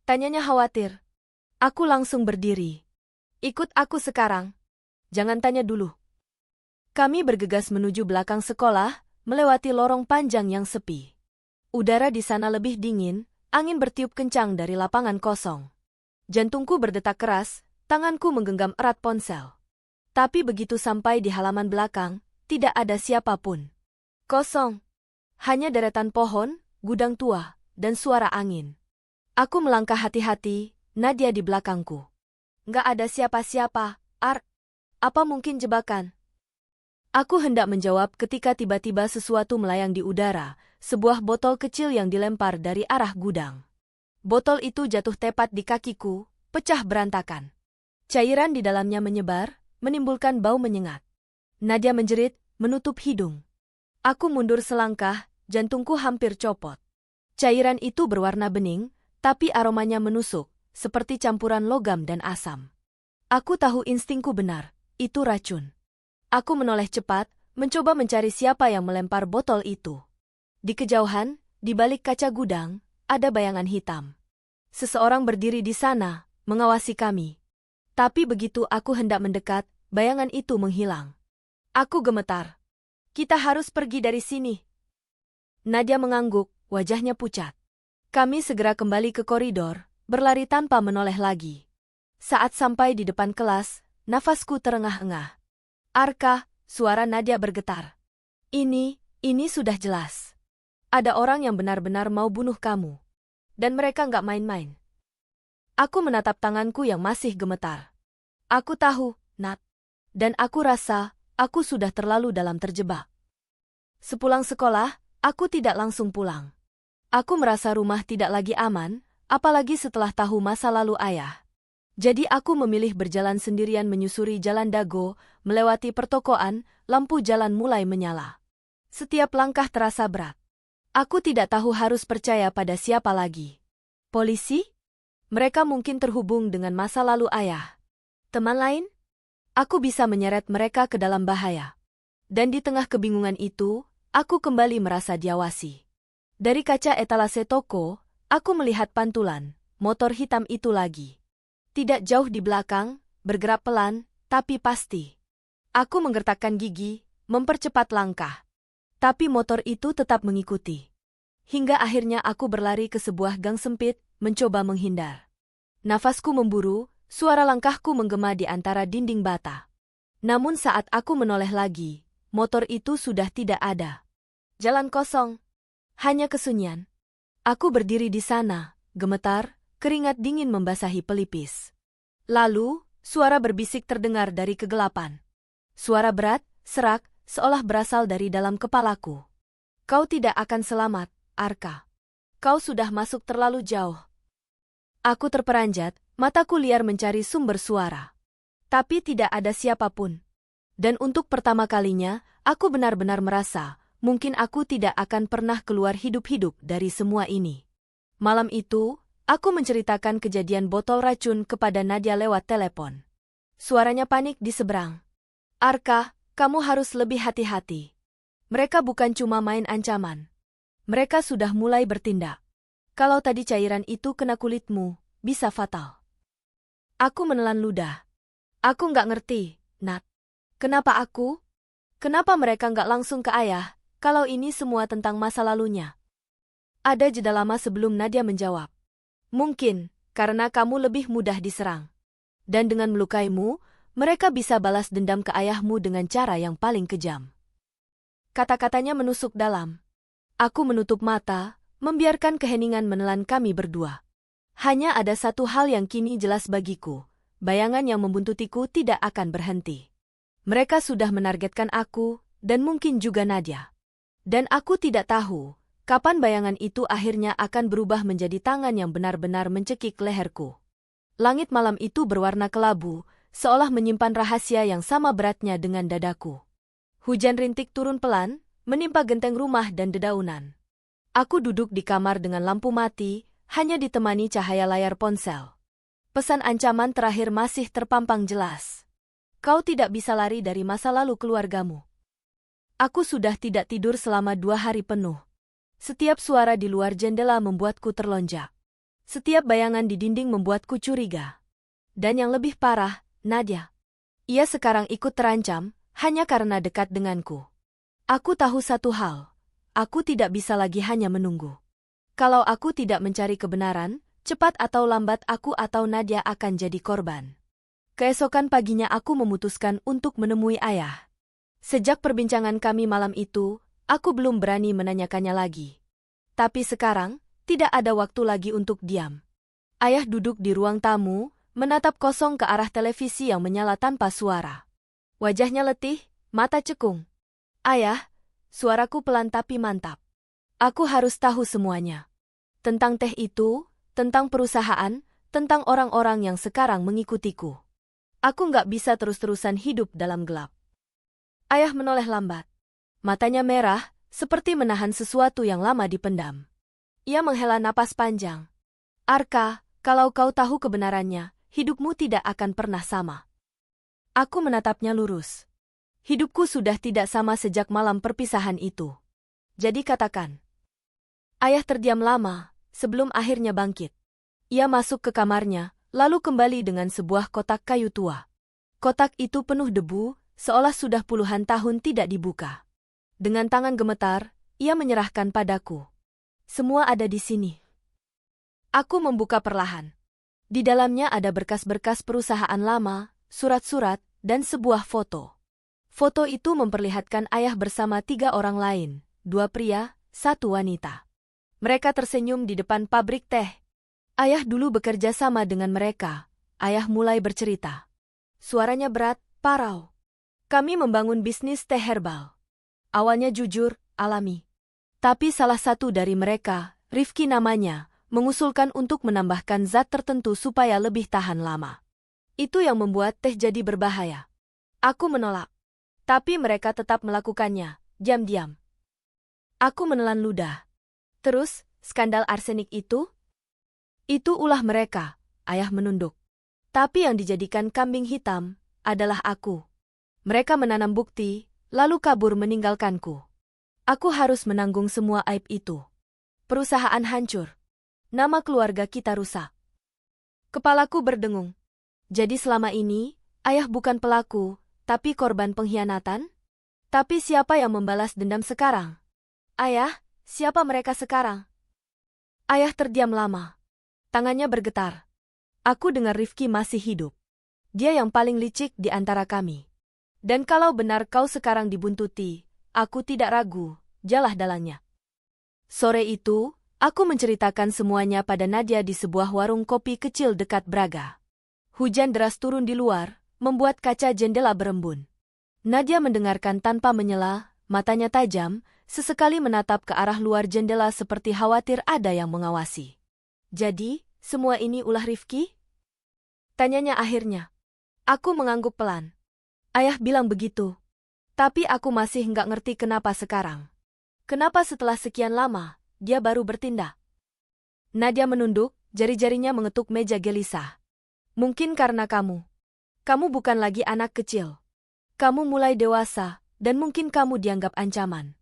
Tanyanya khawatir. Aku langsung berdiri. Ikut aku sekarang. Jangan tanya dulu. Kami bergegas menuju belakang sekolah, melewati lorong panjang yang sepi. Udara di sana lebih dingin, angin bertiup kencang dari lapangan kosong. Jantungku berdetak keras, tanganku menggenggam erat ponsel. Tapi begitu sampai di halaman belakang, tidak ada siapapun. Kosong. Hanya deretan pohon, gudang tua, dan suara angin. Aku melangkah hati-hati, Nadia di belakangku. Nggak ada siapa-siapa, Apa mungkin jebakan? Aku hendak menjawab ketika tiba-tiba sesuatu melayang di udara, sebuah botol kecil yang dilempar dari arah gudang. Botol itu jatuh tepat di kakiku, pecah berantakan. Cairan di dalamnya menyebar, menimbulkan bau menyengat. Nadia menjerit, menutup hidung. Aku mundur selangkah, jantungku hampir copot. Cairan itu berwarna bening, tapi aromanya menusuk, seperti campuran logam dan asam. Aku tahu instingku benar, itu racun. Aku menoleh cepat, mencoba mencari siapa yang melempar botol itu. Di kejauhan, di balik kaca gudang, ada bayangan hitam. Seseorang berdiri di sana, mengawasi kami. Tapi begitu aku hendak mendekat, bayangan itu menghilang. Aku gemetar. Kita harus pergi dari sini. Nadia mengangguk, wajahnya pucat. Kami segera kembali ke koridor, berlari tanpa menoleh lagi. Saat sampai di depan kelas, nafasku terengah-engah. Arka, suara Nadia bergetar. Ini sudah jelas. Ada orang yang benar-benar mau bunuh kamu. Dan mereka nggak main-main. Aku menatap tanganku yang masih gemetar. Aku tahu, Nat. Dan aku rasa, aku sudah terlalu dalam terjebak. Sepulang sekolah, aku tidak langsung pulang. Aku merasa rumah tidak lagi aman, apalagi setelah tahu masa lalu ayah. Jadi aku memilih berjalan sendirian menyusuri jalan Dago, melewati pertokoan, lampu jalan mulai menyala. Setiap langkah terasa berat. Aku tidak tahu harus percaya pada siapa lagi. Polisi? Mereka mungkin terhubung dengan masa lalu ayah. Teman lain? Aku bisa menyeret mereka ke dalam bahaya. Dan di tengah kebingungan itu, aku kembali merasa diawasi. Dari kaca etalase toko, aku melihat pantulan, motor hitam itu lagi. Tidak jauh di belakang, bergerak pelan, tapi pasti. Aku menggertakkan gigi, mempercepat langkah. Tapi motor itu tetap mengikuti. Hingga akhirnya aku berlari ke sebuah gang sempit, mencoba menghindar. Nafasku memburu, suara langkahku menggema di antara dinding bata. Namun saat aku menoleh lagi, motor itu sudah tidak ada. Jalan kosong. Hanya kesunyian. Aku berdiri di sana, gemetar, keringat dingin membasahi pelipis. Lalu, suara berbisik terdengar dari kegelapan. Suara berat, serak, seolah berasal dari dalam kepalaku. Kau tidak akan selamat, Arka. Kau sudah masuk terlalu jauh. Aku terperanjat, mataku liar mencari sumber suara. Tapi tidak ada siapapun. Dan untuk pertama kalinya, aku benar-benar merasa, mungkin aku tidak akan pernah keluar hidup-hidup dari semua ini. Malam itu, aku menceritakan kejadian botol racun kepada Nadia lewat telepon. Suaranya panik di seberang. Arka, kamu harus lebih hati-hati. Mereka bukan cuma main ancaman. Mereka sudah mulai bertindak. Kalau tadi cairan itu kena kulitmu, bisa fatal. Aku menelan ludah. Aku nggak ngerti, Nat. Kenapa aku? Kenapa mereka nggak langsung ke ayah, kalau ini semua tentang masa lalunya? Ada jeda lama sebelum Nadia menjawab. Mungkin, karena kamu lebih mudah diserang. Dan dengan melukaimu, mereka bisa balas dendam ke ayahmu dengan cara yang paling kejam. Kata-katanya menusuk dalam. Aku menutup mata, membiarkan keheningan menelan kami berdua. Hanya ada satu hal yang kini jelas bagiku. Bayangan yang membuntutiku tidak akan berhenti. Mereka sudah menargetkan aku, dan mungkin juga Nadia. Dan aku tidak tahu, kapan bayangan itu akhirnya akan berubah menjadi tangan yang benar-benar mencekik leherku. Langit malam itu berwarna kelabu, seolah menyimpan rahasia yang sama beratnya dengan dadaku. Hujan rintik turun pelan, menimpa genteng rumah dan dedaunan. Aku duduk di kamar dengan lampu mati, hanya ditemani cahaya layar ponsel. Pesan ancaman terakhir masih terpampang jelas. Kau tidak bisa lari dari masa lalu keluargamu. Aku sudah tidak tidur selama 2 hari penuh. Setiap suara di luar jendela membuatku terlonjak. Setiap bayangan di dinding membuatku curiga. Dan yang lebih parah, Nadia. Ia sekarang ikut terancam, hanya karena dekat denganku. Aku tahu satu hal. Aku tidak bisa lagi hanya menunggu. Kalau aku tidak mencari kebenaran, cepat atau lambat aku atau Nadia akan jadi korban. Keesokan paginya aku memutuskan untuk menemui ayah. Sejak perbincangan kami malam itu, aku belum berani menanyakannya lagi. Tapi sekarang, tidak ada waktu lagi untuk diam. Ayah duduk di ruang tamu, menatap kosong ke arah televisi yang menyala tanpa suara. Wajahnya letih, mata cekung. Ayah, suaraku pelan tapi mantap. Aku harus tahu semuanya. Tentang teh itu, tentang perusahaan, tentang orang-orang yang sekarang mengikutiku. Aku nggak bisa terus-terusan hidup dalam gelap. Ayah menoleh lambat. Matanya merah, seperti menahan sesuatu yang lama dipendam. Ia menghela napas panjang. Arka, kalau kau tahu kebenarannya, hidupmu tidak akan pernah sama. Aku menatapnya lurus. Hidupku sudah tidak sama sejak malam perpisahan itu. Jadi katakan. Ayah terdiam lama, sebelum akhirnya bangkit. Ia masuk ke kamarnya, lalu kembali dengan sebuah kotak kayu tua. Kotak itu penuh debu, seolah sudah puluhan tahun tidak dibuka. Dengan tangan gemetar, ia menyerahkan padaku. Semua ada di sini. Aku membuka perlahan. Di dalamnya ada berkas-berkas perusahaan lama, surat-surat, dan sebuah foto. Foto itu memperlihatkan ayah bersama 3 orang lain, 2 pria, 1 wanita. Mereka tersenyum di depan pabrik teh. Ayah dulu bekerja sama dengan mereka. Ayah mulai bercerita. Suaranya berat, parau. Kami membangun bisnis teh herbal. Awalnya jujur, alami. Tapi salah satu dari mereka, Rifki namanya, mengusulkan untuk menambahkan zat tertentu supaya lebih tahan lama. Itu yang membuat teh jadi berbahaya. Aku menolak. Tapi mereka tetap melakukannya, diam-diam. Aku menelan ludah. Terus, skandal arsenik itu? Itu ulah mereka, ayah menunduk. Tapi yang dijadikan kambing hitam adalah aku. Mereka menanam bukti, lalu kabur meninggalkanku. Aku harus menanggung semua aib itu. Perusahaan hancur. Nama keluarga kita rusak. Kepalaku berdengung. Jadi selama ini, ayah bukan pelaku, tapi korban pengkhianatan? Tapi siapa yang membalas dendam sekarang? Ayah, siapa mereka sekarang? Ayah terdiam lama. Tangannya bergetar. Aku dengar Rifki masih hidup. Dia yang paling licik di antara kami. Dan kalau benar kau sekarang dibuntuti, aku tidak ragu, jalah dalangnya. Sore itu, aku menceritakan semuanya pada Nadia di sebuah warung kopi kecil dekat Braga. Hujan deras turun di luar, membuat kaca jendela berembun. Nadia mendengarkan tanpa menyela, matanya tajam, sesekali menatap ke arah luar jendela seperti khawatir ada yang mengawasi. Jadi, semua ini ulah Rifki? Tanyanya akhirnya. Aku mengangguk pelan. Ayah bilang begitu. Tapi aku masih nggak ngerti kenapa sekarang. Kenapa setelah sekian lama, dia baru bertindak? Nadia menunduk, jari-jarinya mengetuk meja gelisah. Mungkin karena kamu. Kamu bukan lagi anak kecil. Kamu mulai dewasa, dan mungkin kamu dianggap ancaman.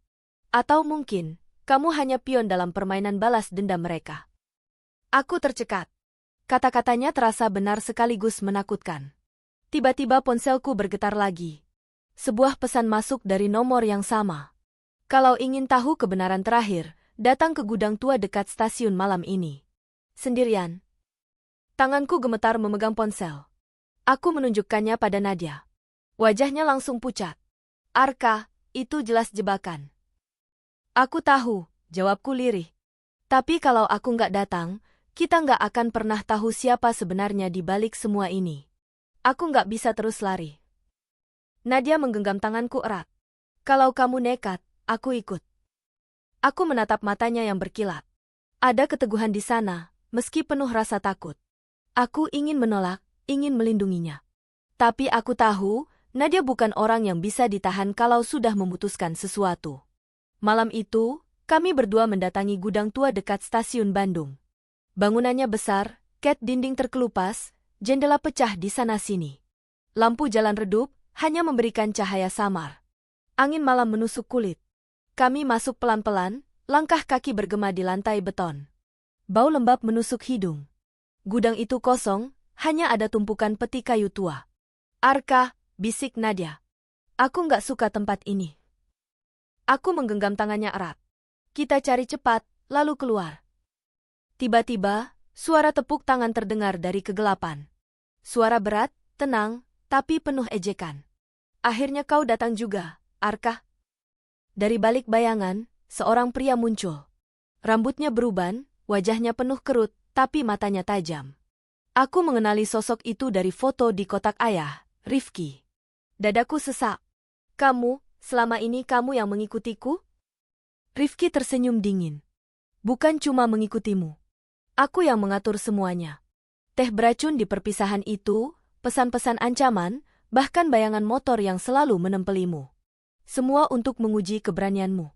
Atau mungkin, kamu hanya pion dalam permainan balas dendam mereka. Aku tercekat. Kata-katanya terasa benar sekaligus menakutkan. Tiba-tiba ponselku bergetar lagi. Sebuah pesan masuk dari nomor yang sama. Kalau ingin tahu kebenaran terakhir, datang ke gudang tua dekat stasiun malam ini. Sendirian. Tanganku gemetar memegang ponsel. Aku menunjukkannya pada Nadia. Wajahnya langsung pucat. Arka, itu jelas jebakan. Aku tahu, jawabku lirih. Tapi kalau aku nggak datang, kita nggak akan pernah tahu siapa sebenarnya di balik semua ini. Aku nggak bisa terus lari. Nadia menggenggam tanganku erat. Kalau kamu nekat, aku ikut. Aku menatap matanya yang berkilat. Ada keteguhan di sana, meski penuh rasa takut. Aku ingin menolak, ingin melindunginya. Tapi aku tahu, Nadia bukan orang yang bisa ditahan kalau sudah memutuskan sesuatu. Malam itu, kami berdua mendatangi gudang tua dekat stasiun Bandung. Bangunannya besar, cat dinding terkelupas, jendela pecah di sana-sini. Lampu jalan redup, hanya memberikan cahaya samar. Angin malam menusuk kulit. Kami masuk pelan-pelan, langkah kaki bergema di lantai beton. Bau lembab menusuk hidung. Gudang itu kosong, hanya ada tumpukan peti kayu tua. Arka, bisik Nadia. Aku nggak suka tempat ini. Aku menggenggam tangannya erat. Kita cari cepat, lalu keluar. Tiba-tiba, suara tepuk tangan terdengar dari kegelapan. Suara berat, tenang, tapi penuh ejekan. Akhirnya kau datang juga, Arka. Dari balik bayangan, seorang pria muncul. Rambutnya beruban, wajahnya penuh kerut, tapi matanya tajam. Aku mengenali sosok itu dari foto di kotak ayah, Rifki. Dadaku sesak. Kamu, selama ini kamu yang mengikutiku? Rifki tersenyum dingin. Bukan cuma mengikutimu. Aku yang mengatur semuanya. Teh beracun di perpisahan itu, pesan-pesan ancaman, bahkan bayangan motor yang selalu menempelimu. Semua untuk menguji keberanianmu.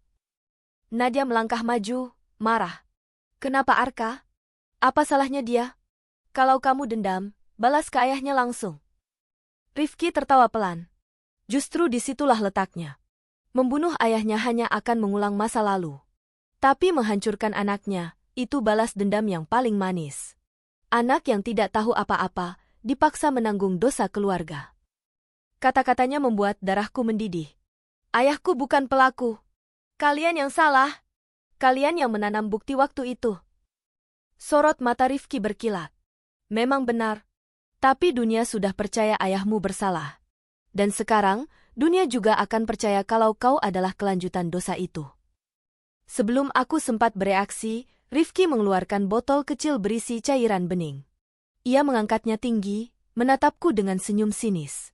Nadia melangkah maju, marah. Kenapa Arka? Apa salahnya dia? Kalau kamu dendam, balas ke ayahnya langsung. Rifki tertawa pelan. Justru disitulah letaknya. Membunuh ayahnya hanya akan mengulang masa lalu. Tapi menghancurkan anaknya, itu balas dendam yang paling manis. Anak yang tidak tahu apa-apa, dipaksa menanggung dosa keluarga. Kata-katanya membuat darahku mendidih. Ayahku bukan pelaku. Kalian yang salah. Kalian yang menanam bukti waktu itu. Sorot mata Rifki berkilat. Memang benar. Tapi dunia sudah percaya ayahmu bersalah. Dan sekarang, dunia juga akan percaya kalau kau adalah kelanjutan dosa itu. Sebelum aku sempat bereaksi, Rifki mengeluarkan botol kecil berisi cairan bening. Ia mengangkatnya tinggi, menatapku dengan senyum sinis.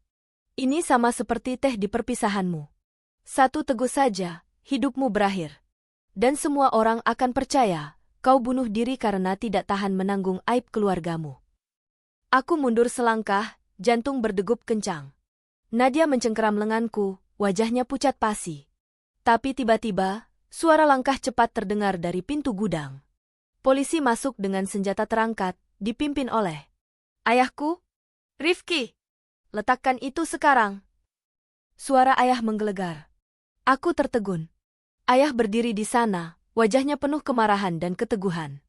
Ini sama seperti teh di perpisahanmu. Satu teguk saja, hidupmu berakhir. Dan semua orang akan percaya, kau bunuh diri karena tidak tahan menanggung aib keluargamu. Aku mundur selangkah, jantung berdegup kencang. Nadia mencengkeram lenganku, wajahnya pucat pasi. Tapi tiba-tiba, suara langkah cepat terdengar dari pintu gudang. Polisi masuk dengan senjata terangkat, dipimpin oleh ayahku. Rifki, letakkan itu sekarang. Suara ayah menggelegar. Aku tertegun. Ayah berdiri di sana, wajahnya penuh kemarahan dan keteguhan.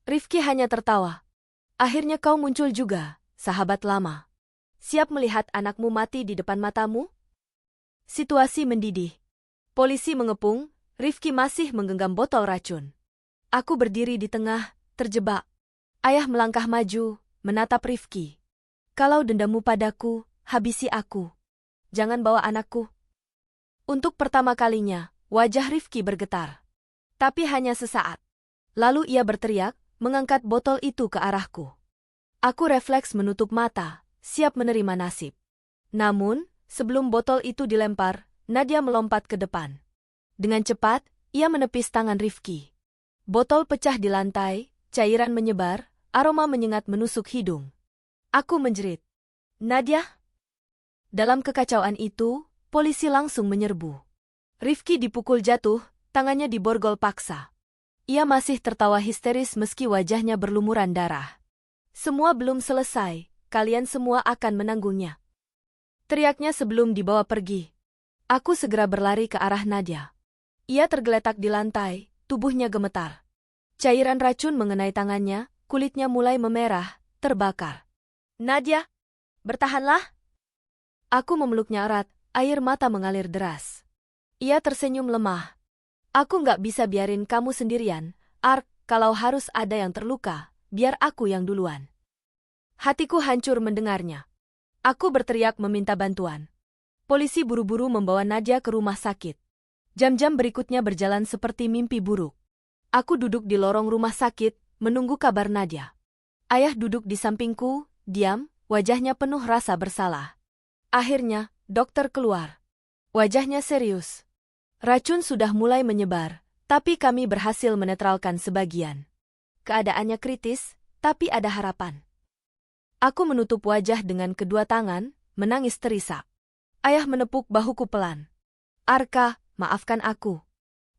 Rifki hanya tertawa. Akhirnya kau muncul juga, sahabat lama. Siap melihat anakmu mati di depan matamu? Situasi mendidih. Polisi mengepung, Rifki masih menggenggam botol racun. Aku berdiri di tengah, terjebak. Ayah melangkah maju, menatap Rifki. Kalau dendammu padaku, habisi aku. Jangan bawa anakku. Untuk pertama kalinya, wajah Rifki bergetar. Tapi hanya sesaat. Lalu ia berteriak, mengangkat botol itu ke arahku. Aku refleks menutup mata, siap menerima nasib. Namun, sebelum botol itu dilempar, Nadia melompat ke depan. Dengan cepat, ia menepis tangan Rifki. Botol pecah di lantai, cairan menyebar, aroma menyengat menusuk hidung. Aku menjerit. Nadia? Dalam kekacauan itu, polisi langsung menyerbu. Rifki dipukul jatuh, tangannya diborgol paksa. Ia masih tertawa histeris meski wajahnya berlumuran darah. Semua belum selesai, kalian semua akan menanggungnya. Teriaknya sebelum dibawa pergi. Aku segera berlari ke arah Nadia. Ia tergeletak di lantai, tubuhnya gemetar. Cairan racun mengenai tangannya, kulitnya mulai memerah, terbakar. Nadia, bertahanlah. Aku memeluknya erat, air mata mengalir deras. Ia tersenyum lemah. Aku nggak bisa biarin kamu sendirian, Ark, kalau harus ada yang terluka, biar aku yang duluan. Hatiku hancur mendengarnya. Aku berteriak meminta bantuan. Polisi buru-buru membawa Nadia ke rumah sakit. Jam-jam berikutnya berjalan seperti mimpi buruk. Aku duduk di lorong rumah sakit, menunggu kabar Nadia. Ayah duduk di sampingku, diam, wajahnya penuh rasa bersalah. Akhirnya, dokter keluar. Wajahnya serius. Racun sudah mulai menyebar, tapi kami berhasil menetralkan sebagian. Keadaannya kritis, tapi ada harapan. Aku menutup wajah dengan kedua tangan, menangis terisak. Ayah menepuk bahuku pelan. Arka, maafkan aku.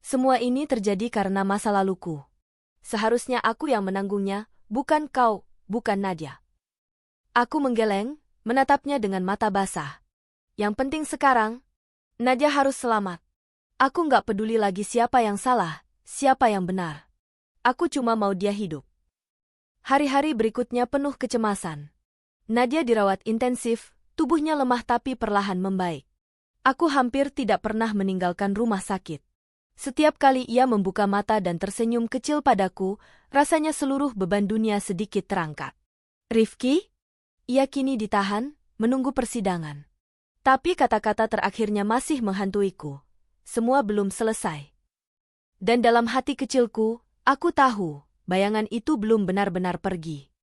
Semua ini terjadi karena masa laluku. Seharusnya aku yang menanggungnya, bukan kau, bukan Nadia. Aku menggeleng, menatapnya dengan mata basah. Yang penting sekarang, Nadia harus selamat. Aku nggak peduli lagi siapa yang salah, siapa yang benar. Aku cuma mau dia hidup. Hari-hari berikutnya penuh kecemasan. Nadia dirawat intensif, tubuhnya lemah tapi perlahan membaik. Aku hampir tidak pernah meninggalkan rumah sakit. Setiap kali ia membuka mata dan tersenyum kecil padaku, rasanya seluruh beban dunia sedikit terangkat. Rifki? Ia kini ditahan, menunggu persidangan. Tapi kata-kata terakhirnya masih menghantuiku. Semua belum selesai. Dan dalam hati kecilku, aku tahu, bayangan itu belum benar-benar pergi.